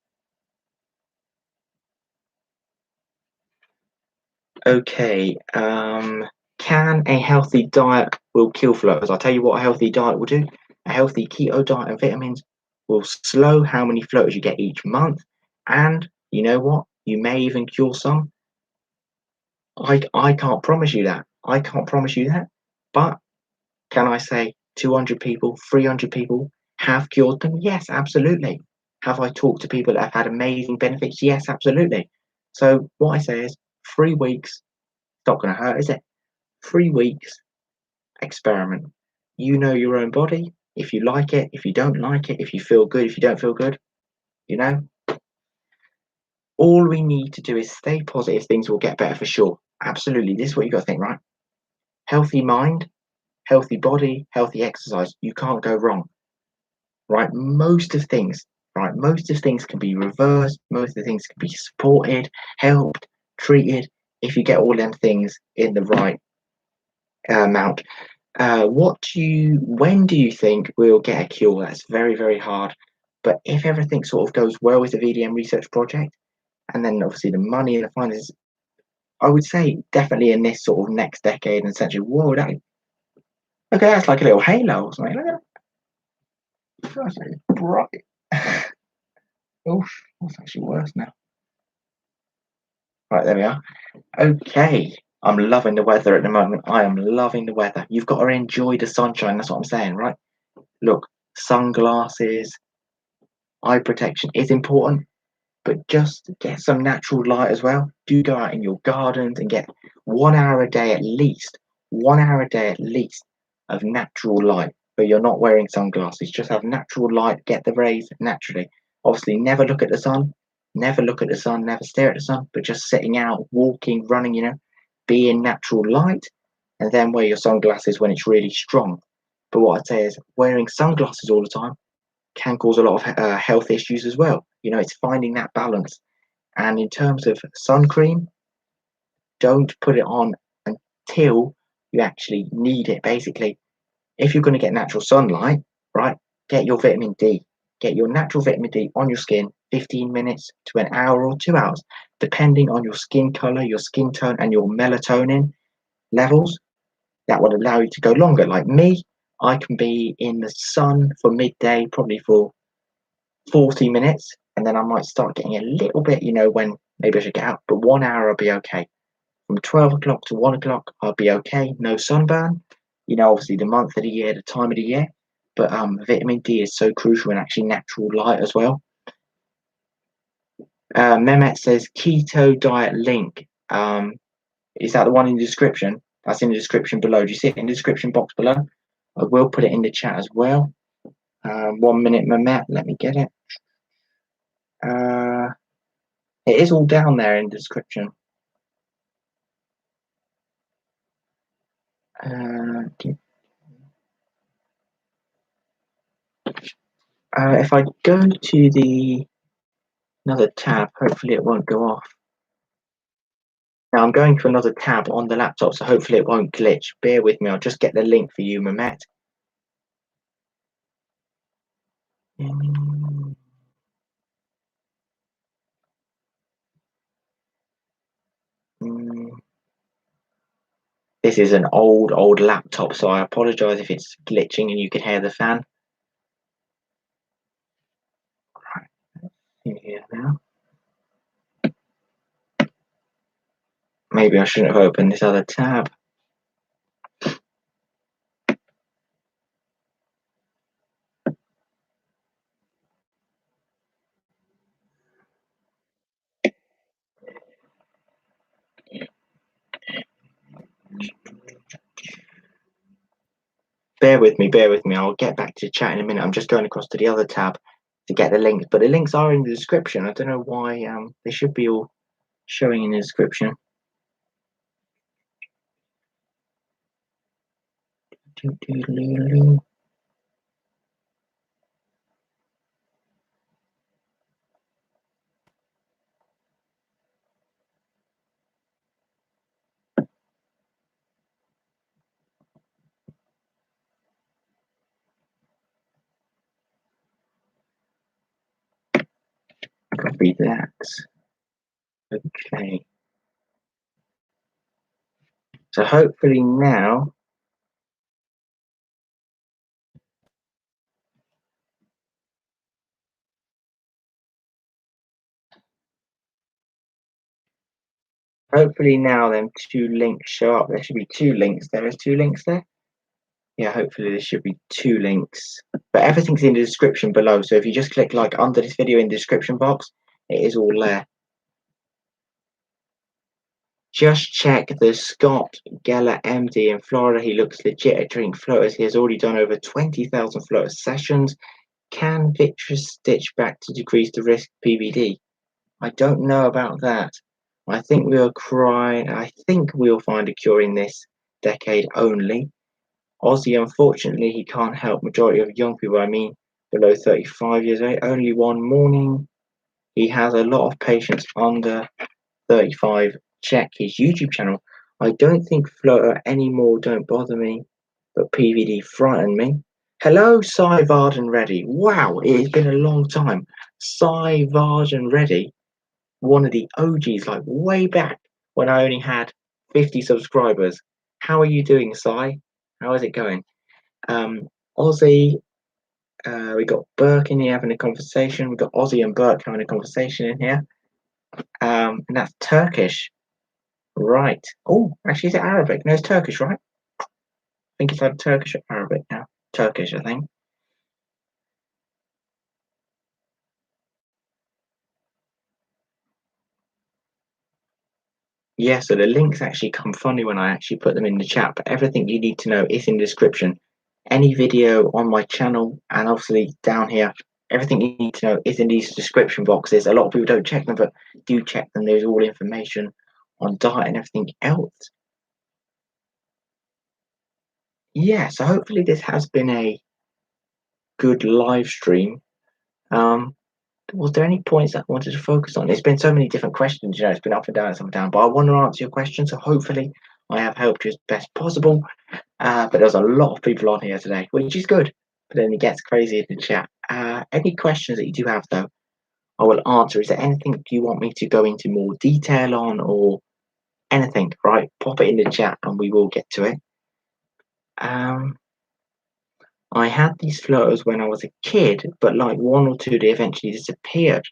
Okay, can a healthy diet will kill floaters? I'll tell you what a healthy diet will do. A healthy keto diet and vitamins will slow how many floaters you get each month. And you know what? You may even cure some. I can't promise you that. I can't promise you that. But can I say 200 people, 300 people have cured them? Yes, absolutely. Have I talked to people that have had amazing benefits? Yes, absolutely. So what I say is 3 weeks, it's not going to hurt, is it? 3 weeks, experiment. You know your own body. If you like it, if you don't like it, if you feel good, if you don't feel good, you know, all we need to do is stay positive. Things will get better for sure. Absolutely. This is what you got to think, right? Healthy mind, healthy body, healthy exercise. You can't go wrong, right? Most of things can be reversed. Most of the things can be supported, helped, treated if you get all them things in the right amount. When do you think we'll get a cure? That's very, very hard. But if everything sort of goes well with the VDM research project, and then obviously the money and the finances, I would say definitely in this sort of next decade and century. Whoa, that's like a little halo or something. Look at that. That's actually bright. Oof, that's actually worse now. Right, there we are. Okay. I'm loving the weather at the moment. I am loving the weather. You've got to enjoy the sunshine. That's what I'm saying, right? Look, sunglasses, eye protection is important, but just get some natural light as well. Do go out in your gardens and get 1 hour a day at least, 1 hour a day at least of natural light. But you're not wearing sunglasses. Just have natural light, get the rays naturally. Obviously, never look at the sun, never look at the sun, never stare at the sun, but just sitting out, walking, running, be in natural light, and then wear your sunglasses when it's really strong. But what I'd say is wearing sunglasses all the time can cause a lot of health issues as well. It's finding that balance. And in terms of sun cream, don't put it on until you actually need it. Basically, if you're going to get natural sunlight, right, get your vitamin D. Get your natural vitamin D on your skin 15 minutes to an hour or 2 hours, depending on your skin color, your skin tone, and your melatonin. levels that would allow you to go longer. Like me, I can be in the sun for midday, probably for 40 minutes, and then I might start getting a little bit, when maybe I should get out, but 1 hour I'll be okay. From 12 o'clock to 1 o'clock, I'll be okay. No sunburn. Obviously the month of the year, the time of the year, but vitamin D is so crucial in actually natural light as well. Mehmet says keto diet link. Is that the one in the description? That's in the description below. Do you see it in the description box below? I will put it in the chat as well. 1 minute, Mehmet. Let me get it. It is all down there in the description. If I go to another tab, hopefully it won't go off. Now I'm going to another tab on the laptop, so hopefully it won't glitch. Bear with me. I'll just get the link for you, Mehmet. This is an old laptop, so I apologize if it's glitching and you can hear the fan. Right, here now. Maybe I shouldn't have opened this other tab. Bear with me. I'll get back to chat in a minute. I'm just going across to the other tab to get the links, but the links are in the description. I don't know why they should be all showing in the description. Copy that. Okay. So hopefully now them two links show up. There should be two links. There is two links there. Yeah, hopefully there should be two links. But everything's in the description below. So if you just click like under this video in the description box, it is all there. Just check the Scott Geller MD in Florida. He looks legit at treating floaters. He has already done over 20,000 floater sessions. Can vitreous stitch back to decrease the risk of PVD? I don't know about that. I think we'll find a cure in this decade only. Ozzy, unfortunately, he can't help majority of young people, below 35 years old. Only one morning. He has a lot of patients under 35. Check his YouTube channel. I don't think floater anymore don't bother me, but PVD frighten me. Hello, Cy Varden Reddy. Wow, it has been a long time. Cy Varden Reddy, one of the OGs, like way back when I only had 50 subscribers. How are you doing, Cy? How is it going? Ozzy, we got Burke in here having a conversation. We got Ozzy and Burke having a conversation in here. And that's Turkish. Right. Oh, actually, is it Arabic? No, it's Turkish, right? I think it's like Turkish or Arabic now. Turkish, I think. Yeah, so the links actually come funny when I actually put them in the chat, but everything you need to know is in the description. Any video on my channel, and obviously down here, everything you need to know is in these description boxes. A lot of people don't check them, but do check them. There's all information on diet and everything else. Yeah, so hopefully this has been a good live stream. Was there any points that I wanted to focus on? There's been so many different questions, it's been up and down, but I want to answer your question, so hopefully I have helped you as best possible. But there's a lot of people on here today, which is good, but then it gets crazy in the chat. Any questions that you do have, though, I will answer. Is there anything you want me to go into more detail on, or anything, right? Pop it in the chat and we will get to it. I had these floaters when I was a kid, but like one or two, they eventually disappeared.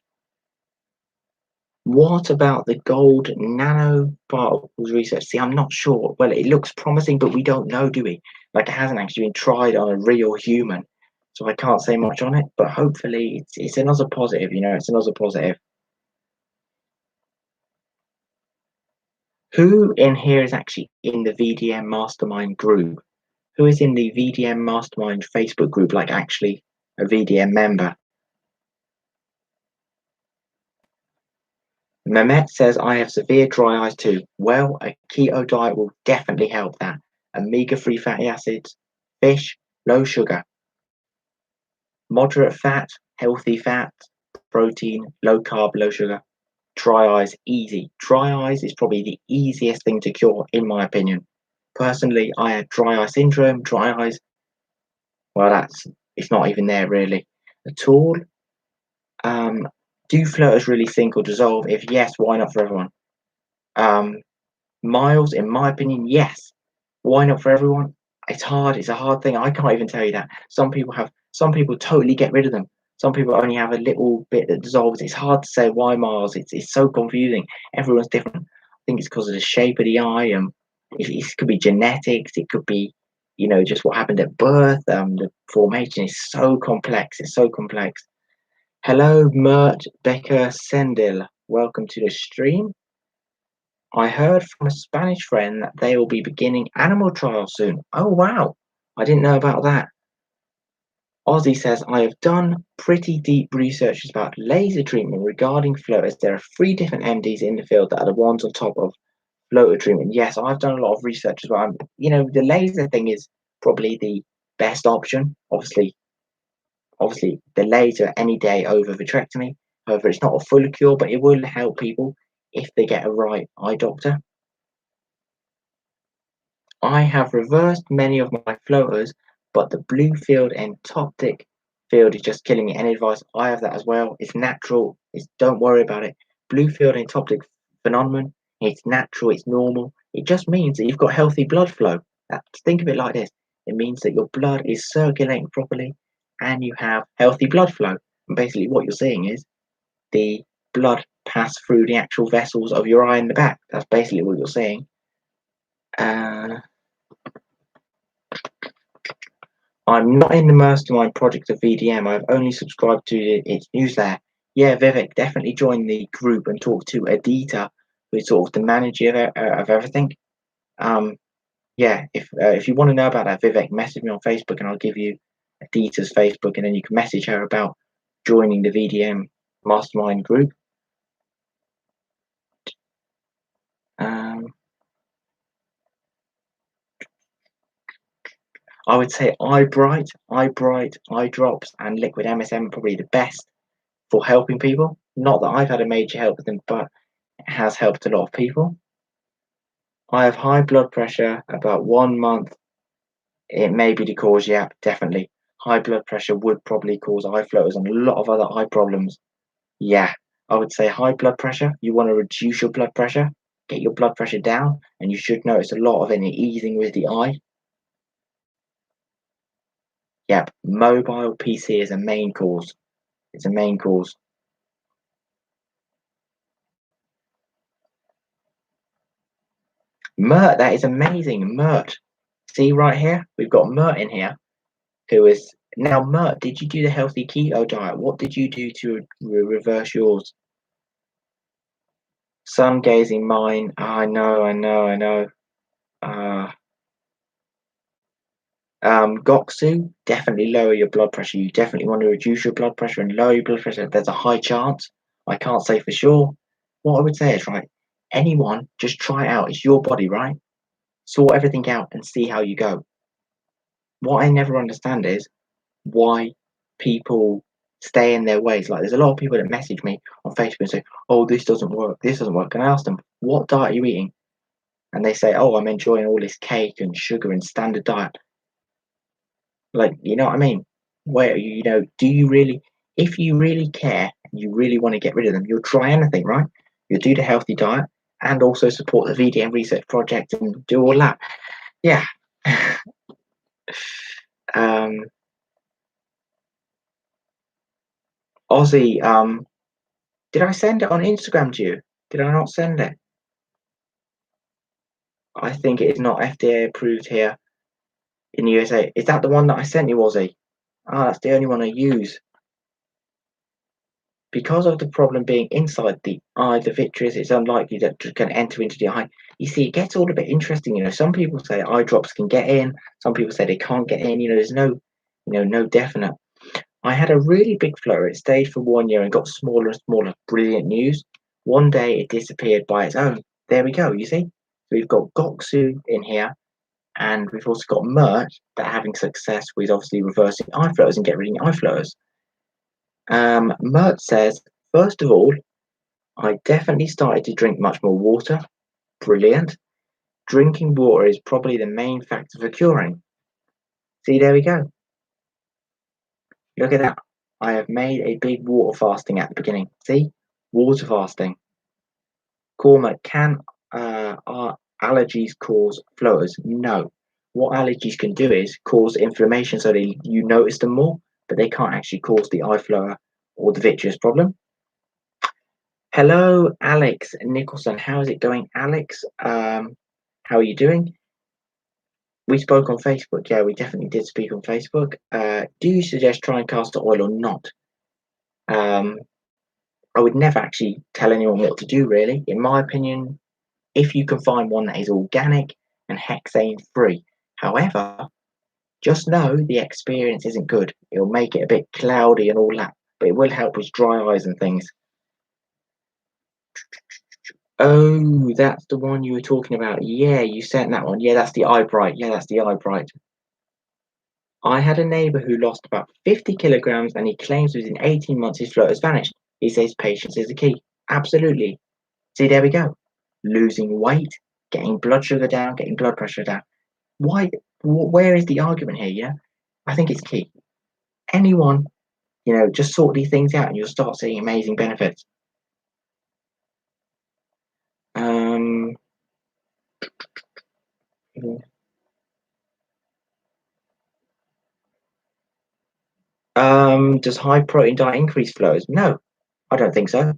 What about the gold nanoparticles research? See, I'm not sure. Well, it looks promising, but we don't know, do we? Like, it hasn't actually been tried on a real human, so I can't say much on it. But hopefully, it's another positive. It's another positive. Who in here is actually in the VDM Mastermind group? Who is in the VDM Mastermind Facebook group? Like, actually a VDM member? Mehmet says, I have severe dry eyes too. Well, a keto diet will definitely help that. Omega-3 fatty acids, fish, low sugar, moderate fat, healthy fat, protein, low carb, low sugar. Dry eyes, easy. Dry eyes is probably the easiest thing to cure, in my opinion. Personally, I had dry eye syndrome, dry eyes. Well, it's not even there really at all. Do floaters really sink or dissolve? If yes, why not for everyone? Miles, in my opinion, yes. Why not for everyone? It's hard. It's a hard thing. I can't even tell you that. Some people totally get rid of them. Some people only have a little bit that dissolves. It's hard to say why miles. It's so confusing. Everyone's different. I think it's because of the shape of the eye. It could be genetics. It could be, just what happened at birth. The formation is so complex. It's so complex. Hello, Mert Becker Sendil. Welcome to the stream. I heard from a Spanish friend that they will be beginning animal trials soon. Oh, wow. I didn't know about that. Ozzy says, I have done pretty deep research about laser treatment regarding floaters. There are 3 different MDs in the field that are the ones on top of floater treatment. Yes, I've done a lot of research as well. The laser thing is probably the best option. Obviously, the laser any day over vitrectomy. However, it's not a full cure, but it will help people if they get a right eye doctor. I have reversed many of my floaters, but the blue field entoptic field is just killing me. Any advice? I have that as well. It's natural. Don't worry about it. Blue field entoptic phenomenon. It's natural. It's normal. It just means that you've got healthy blood flow. Think of it like this. It means that your blood is circulating properly and you have healthy blood flow. And basically what you're seeing is the blood pass through the actual vessels of your eye in the back. That's basically what you're seeing. I'm not in the mastermind project of VDM. I've only subscribed to its newsletter. Yeah, Vivek, definitely join the group and talk to Adita, who's sort of the manager of everything. Yeah, if you want to know about that, Vivek, message me on Facebook and I'll give you Adita's Facebook, and then you can message her about joining the VDM mastermind group. I would say eye bright, eye drops, and liquid MSM are probably the best for helping people. Not that I've had a major help with them, but it has helped a lot of people. I have high blood pressure, about 1 month. It may be the cause, yeah, definitely. High blood pressure would probably cause eye floaters and a lot of other eye problems. Yeah, I would say high blood pressure. You want to reduce your blood pressure, get your blood pressure down, and you should notice a lot of any easing with the eye. Yep, mobile PC is a main cause. It's a main cause. Mert, that is amazing. Mert. See right here? We've got Mert in here, who is now Mert. Did you do the healthy keto diet? What did you do to reverse yours? Sun gazing mine. I know. Goksu, definitely lower your blood pressure. You definitely want to reduce your blood pressure and lower your blood pressure. There's a high chance. I can't say for sure. What I would say is, right, anyone, just try it out. It's your body, right? Sort everything out and see how you go. What I never understand is why people stay in their ways. Like, there's a lot of people that message me on Facebook and say, oh, this doesn't work. And I ask them, what diet are you eating? And they say, oh, I'm enjoying all this cake and sugar and standard diet. Like, you know what I mean? Where, do you really, if you really care and you really want to get rid of them, you'll try anything, right? You'll do the healthy diet and also support the VDM research project and do all that. Yeah. Aussie, did I send it on Instagram to you? Did I not send it? I think it is not FDA approved here in the USA. Is that the one that I sent you, Aussie? Ah, that's the only one I use. Because of the problem being inside the eye, the vitreous, it's unlikely that it can enter into the eye. You see, it gets all a bit interesting. Some people say eye drops can get in. Some people say they can't get in. There's no definite. I had a really big flow. It stayed for 1 year and got smaller and smaller. Brilliant news. One day it disappeared by its own. There we go. You see, we've got Goksu in here, and we've also got Mert that are having success with obviously reversing eye flows and getting rid of eye flows. Mert says, first of all, I definitely started to drink much more water. Brilliant. Drinking water is probably the main factor for curing. See, there we go. Look at that. I have made a big water fasting at the beginning. See? Water fasting. Cormac, can our allergies cause floaters? No. What allergies can do is cause inflammation so that you notice them more, but they can't actually cause the eye floater or the vitreous problem. Hello, Alex Nicholson. How is it going, Alex? How are you doing? We spoke on Facebook. Yeah, we definitely did speak on Facebook. Do you suggest trying castor oil or not? I would never actually tell anyone what to do, really. In my opinion, if you can find one that is organic and hexane free. However, just know the experience isn't good. It'll make it a bit cloudy and all that, but it will help with dry eyes and things. Oh, that's the one you were talking about. Yeah, you sent that one. Yeah, that's the eye bright. Yeah, that's the eye bright. I had a neighbour who lost about 50 kilograms and he claims within 18 months his floaters vanished. He says patience is the key. Absolutely. See, there we go. Losing weight, getting blood sugar down, getting blood pressure down. Why? Where is the argument here? Yeah, I think it's key. Anyone, just sort these things out and you'll start seeing amazing benefits. Um, does high protein diet increase flows? No, I don't think so.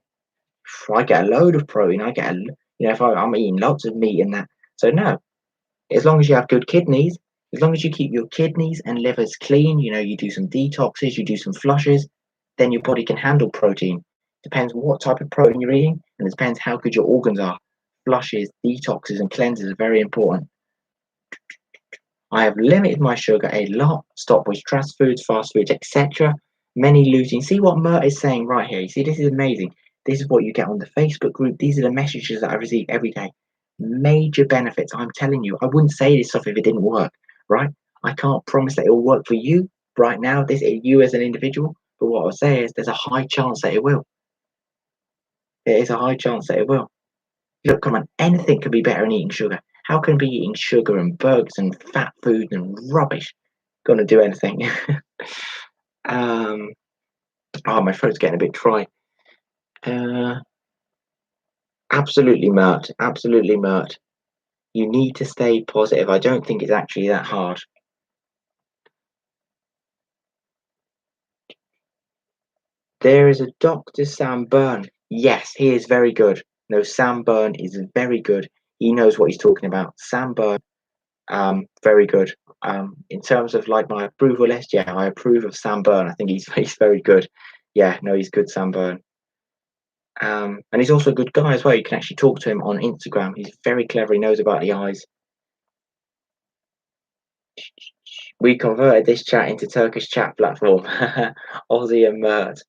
I get a load of protein. If I'm eating lots of meat and that. So no, as long as you have good kidneys, as long as you keep your kidneys and livers clean, you do some detoxes, you do some flushes, then your body can handle protein. Depends what type of protein you're eating, and it depends how good your organs are. Flushes, detoxes, and cleanses are very important. I have limited my sugar a lot, stopped with trans foods, fast foods, etc. Many losing. See what Mert is saying right here. You see, this is amazing. This is what you get on the Facebook group. These are the messages that I receive every day. Major benefits. I'm telling you, I wouldn't say this stuff if it didn't work, right? I can't promise that it will work for you right now, you as an individual. But what I'll say is there's a high chance that it will. There is a high chance that it will. Look, come on, anything could be better than eating sugar. How can be eating sugar and burgers and fat food and rubbish gonna do anything? um, my throat's getting a bit dry. Absolutely, Mert. Absolutely, Mert. You need to stay positive. I don't think it's actually that hard. There is a Dr. Sam Byrne. Yes, he is very good. No, Sam Byrne is very good. He knows what he's talking about. Sam Byrne, very good. In terms of like my approval list, yeah, I approve of Sam Byrne. I think he's very good. Yeah, no, he's good, Sam Byrne. And he's also a good guy as well. You can actually talk to him on Instagram. He's very clever. He knows about the eyes. We converted this chat into Turkish chat platform. Aussie and Mert.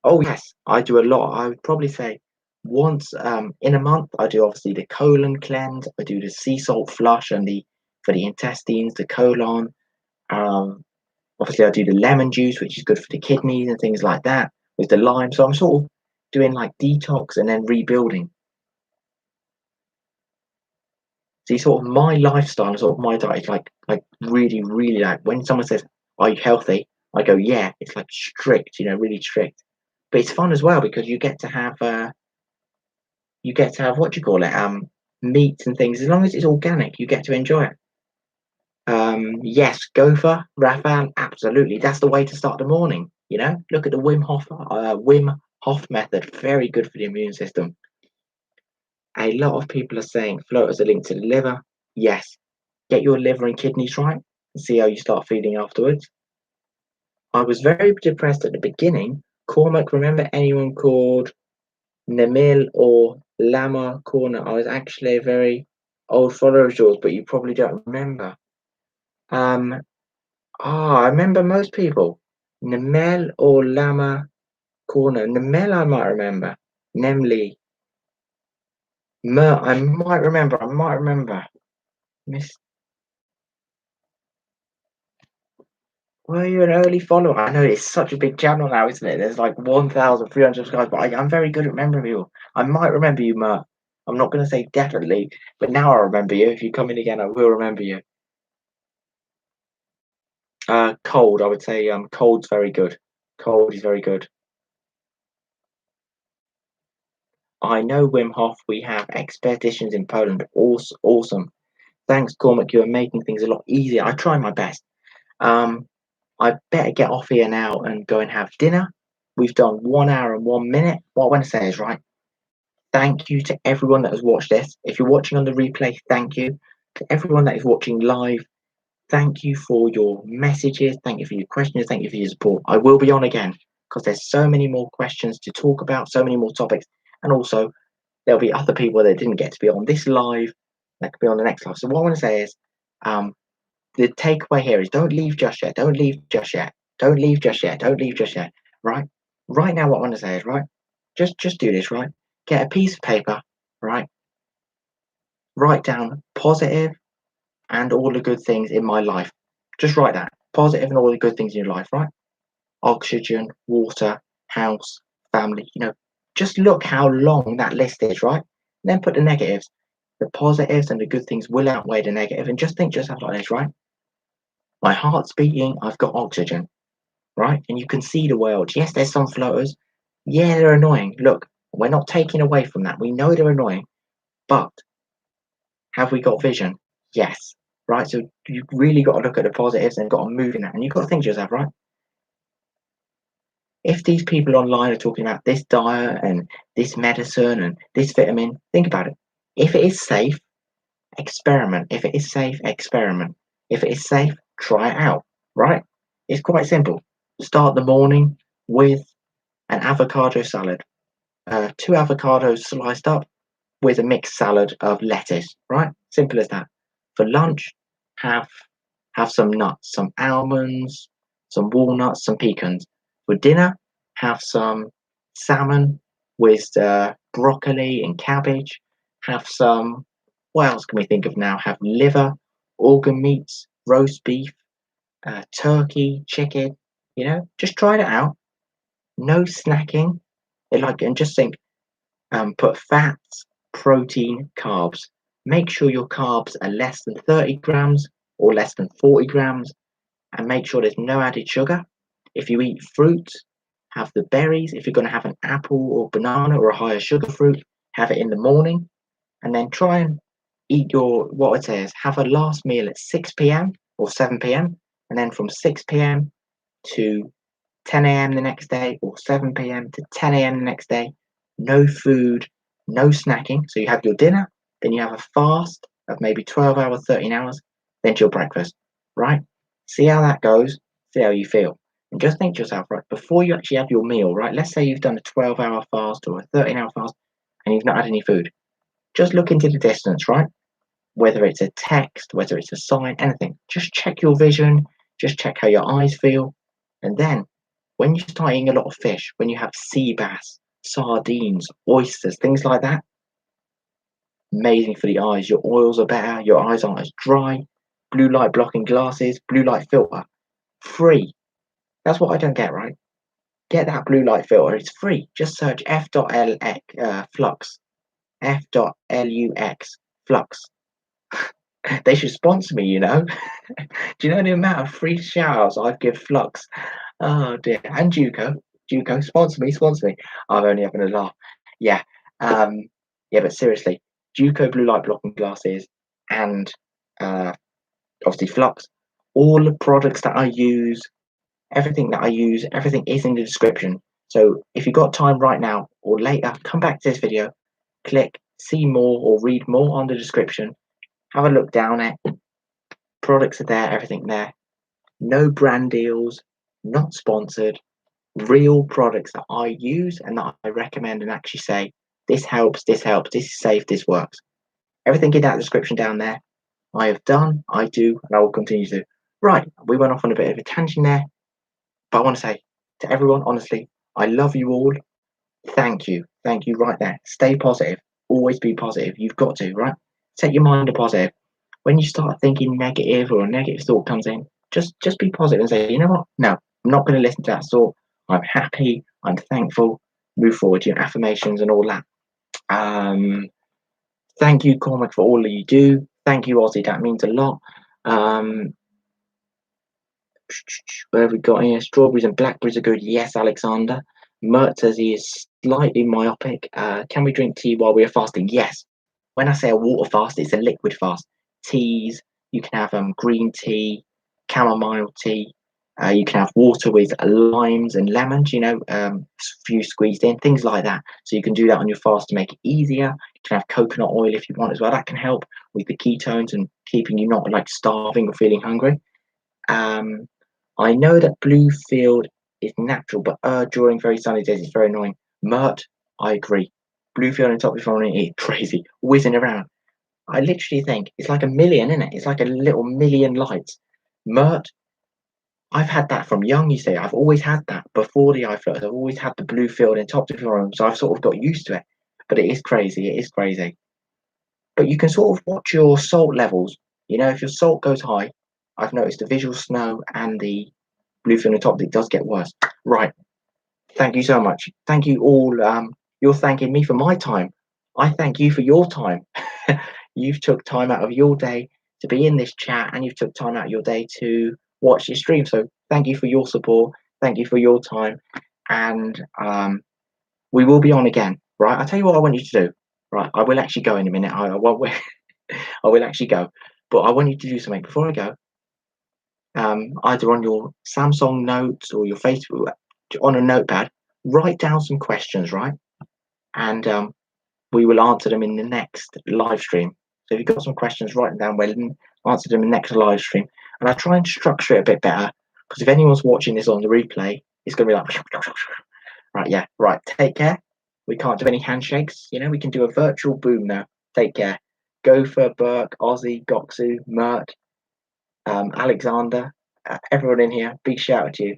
Oh yes, I do a lot. I would probably say once in a month. I do obviously the colon cleanse. I do the sea salt flush and the for the intestines, the colon. Um, Obviously, I do the lemon juice, which is good for the kidneys and things like that, with the lime. So I'm sort of doing like detox and then rebuilding. See, sort of my lifestyle, sort of my diet is like really, really like when someone says, "Are you healthy?" I go, "Yeah." It's like strict, really strict. But it's fun as well because you get to have You get to have, what do you call it? Meats and things. As long as it's organic, you get to enjoy it. Yes, gopher, Raphael, absolutely. That's the way to start the morning. Look at the Wim Hof method. Very good for the immune system. A lot of people are saying floaters are linked to the liver. Yes, get your liver and kidneys right and see how you start feeling afterwards. I was very depressed at the beginning. Cormac, remember anyone called Namil or Lama Corner? I was actually a very old follower of yours, but you probably don't remember. I remember most people. Namel or Lama Corner. Namel, I might remember. Nemli. Mer, I might remember. I might remember. Miss, were you an early follower? I know it's such a big channel now, isn't it? There's like 1,300 subscribers, but I'm very good at remembering you. I might remember you, Mer. I'm not going to say definitely, but now I remember you. If you come in again, I will remember you. Cold, I would say. Cold's very good. Cold is very good. I know Wim Hof. We have expeditions in Poland. Awesome. Thanks, Cormac. You are making things a lot easier. I try my best. Um, I better get off here now and go and have dinner. We've done 1 hour and 1 minute. What I want to say is, right, thank you to everyone that has watched this. If you're watching on the replay, thank you. To everyone that is watching live, thank you for your messages. Thank you for your questions. Thank you for your support. I will be on again because there's so many more questions to talk about, so many more topics. And also, there'll be other people that didn't get to be on this live that could be on the next live. So what I want to say is, um, the takeaway here is don't leave just yet. Don't leave just yet. Don't leave just yet. Don't leave just yet. Right? Right now, what I want to say is, right, just do this, right? Get a piece of paper, right? Write down positive and all the good things in my life. Just write that. Positive and all the good things in your life, right? Oxygen, water, house, family, just look how long that list is, right? And then put the negatives. The positives and the good things will outweigh the negative, and just think yourself like this, right? My heart's beating, I've got oxygen, right? And you can see the world. Yes, there's some floaters. Yeah, they're annoying. Look, we're not taking away from that. We know they're annoying, but have we got vision? Yes, right? So you really got to look at the positives and got to move in that. And you've got to think to yourself, right? If these people online are talking about this diet and this medicine and this vitamin, think about it. If it is safe, experiment. If it is safe, experiment. If it is safe, try it out, right? It's quite simple. Start the morning with an avocado salad. 2 avocados sliced up with a mixed salad of lettuce, right? Simple as that. For lunch, have have some nuts, some almonds, some walnuts, some pecans. For dinner, have some salmon with broccoli and cabbage. Have some, what else can we think of now? Have liver, organ meats, roast beef, turkey, chicken. Just try it out. No snacking. And just think, put fats, protein, carbs. Make sure your carbs are less than 30 grams or less than 40 grams, and make sure there's no added sugar. If you eat fruit, have the berries. If you're going to have an apple or banana or a higher sugar fruit, have it in the morning, and then try and eat what I'd say is have a last meal at 6 p.m. or 7 p.m., and then from 6 p.m. to 10 a.m. the next day or 7 p.m. to 10 a.m. the next day. No food, no snacking. So you have your dinner, then you have a fast of maybe 12 hours, 13 hours, then to your breakfast, right? See how that goes, see how you feel. And just think to yourself, right, before you actually have your meal, right? Let's say you've done a 12-hour fast or a 13-hour fast and you've not had any food. Just look into the distance, right? Whether it's a text, whether it's a sign, anything. Just check your vision, just check how your eyes feel. And then when you start eating a lot of fish, when you have sea bass, sardines, oysters, things like that, amazing for the eyes. Your oils are better, your eyes aren't as dry. Blue light blocking glasses, blue light filter, free. That's what I don't get, right? Get that blue light filter, it's free. Just search f.lx flux, f.lux flux. They should sponsor me, Do you know the amount of free shout outs I've give Flux? Oh dear. And Juco, sponsor me. I'm only having a laugh. Yeah. Um, Yeah, but seriously, Duco blue light blocking glasses and obviously Flux, all the products that I use, everything that I use, everything is in the description. So if you've got time right now or later, come back to this video, click see more or read more on the description, have a look down it. Products are there, everything there. No brand deals, not sponsored, real products that I use and that I recommend and actually say, this helps, this is safe, this works. Everything in that description down there, I have done, I do, and I will continue to do. Right, we went off on a bit of a tangent there, but I want to say to everyone, honestly, I love you all. Thank you right there. Stay positive, always be positive. You've got to, right? Set your mind to positive. When you start thinking negative or a negative thought comes in, just be positive and say, you know what? No, I'm not going to listen to that thought. I'm happy. I'm thankful. Move forward. Your affirmations and all that. Thank you, Cormac, for all that you do. Thank you, Ozzy. That means a lot. Where have we got here? Strawberries and blackberries are good. Yes, Alexander. Mert says he is slightly myopic. Can we drink tea while we are fasting? Yes. When I say a water fast, it's a liquid fast. Teas, you can have green tea, chamomile tea. You can have water with limes and lemons, a few squeezed in, things like that. So you can do that on your fast to make it easier. You can have coconut oil if you want as well. That can help with the ketones and keeping you not like starving or feeling hungry. I know that Bluefield is natural, but during very sunny days it's very annoying. Mert, I agree. Bluefield and top of is crazy, whizzing around. I literally think it's like a million, isn't it? It's like a little million lights. Mert, I've had that from young, you see. I've always had that before the iFlow. I've always had the Bluefield and top of so I've sort of got used to it. But it is crazy. It is crazy. But you can sort of watch your salt levels. If your salt goes high, I've noticed the visual snow and the Bluefield and top, it does get worse. Right. Thank you so much. Thank you all. You're thanking me for my time. I thank you for your time. You've took time out of your day to be in this chat, and you've took time out of your day to watch this stream. So thank you for your support. Thank you for your time, and we will be on again. Right. I'll tell you what I want you to do. Right. I will actually go in a minute. I won't. I will actually go, but I want you to do something before I go. Either on your Samsung notes or your Facebook, on a notepad, write down some questions, right? And we will answer them in the next live stream. So if you've got some questions, write them down. We'll answer them in the next live stream. And I try and structure it a bit better, because if anyone's watching this on the replay, it's going to be like, right, yeah, right, take care. We can't do any handshakes. We can do a virtual boom now. Take care. Gopher, Burke, Ozzy, Goxu, Mert, Alexander, everyone in here, big shout out to you.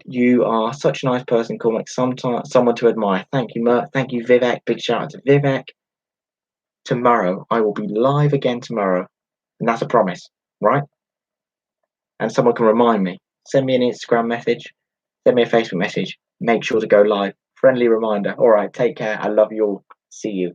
You are such a nice person, Cormac. Someone to admire. Thank you, Mert. Thank you, Vivek. Big shout out to Vivek. Tomorrow, I will be live again tomorrow, and that's a promise, right? And someone can remind me. Send me an Instagram message. Send me a Facebook message. Make sure to go live. Friendly reminder. All right, take care. I love you all. See you.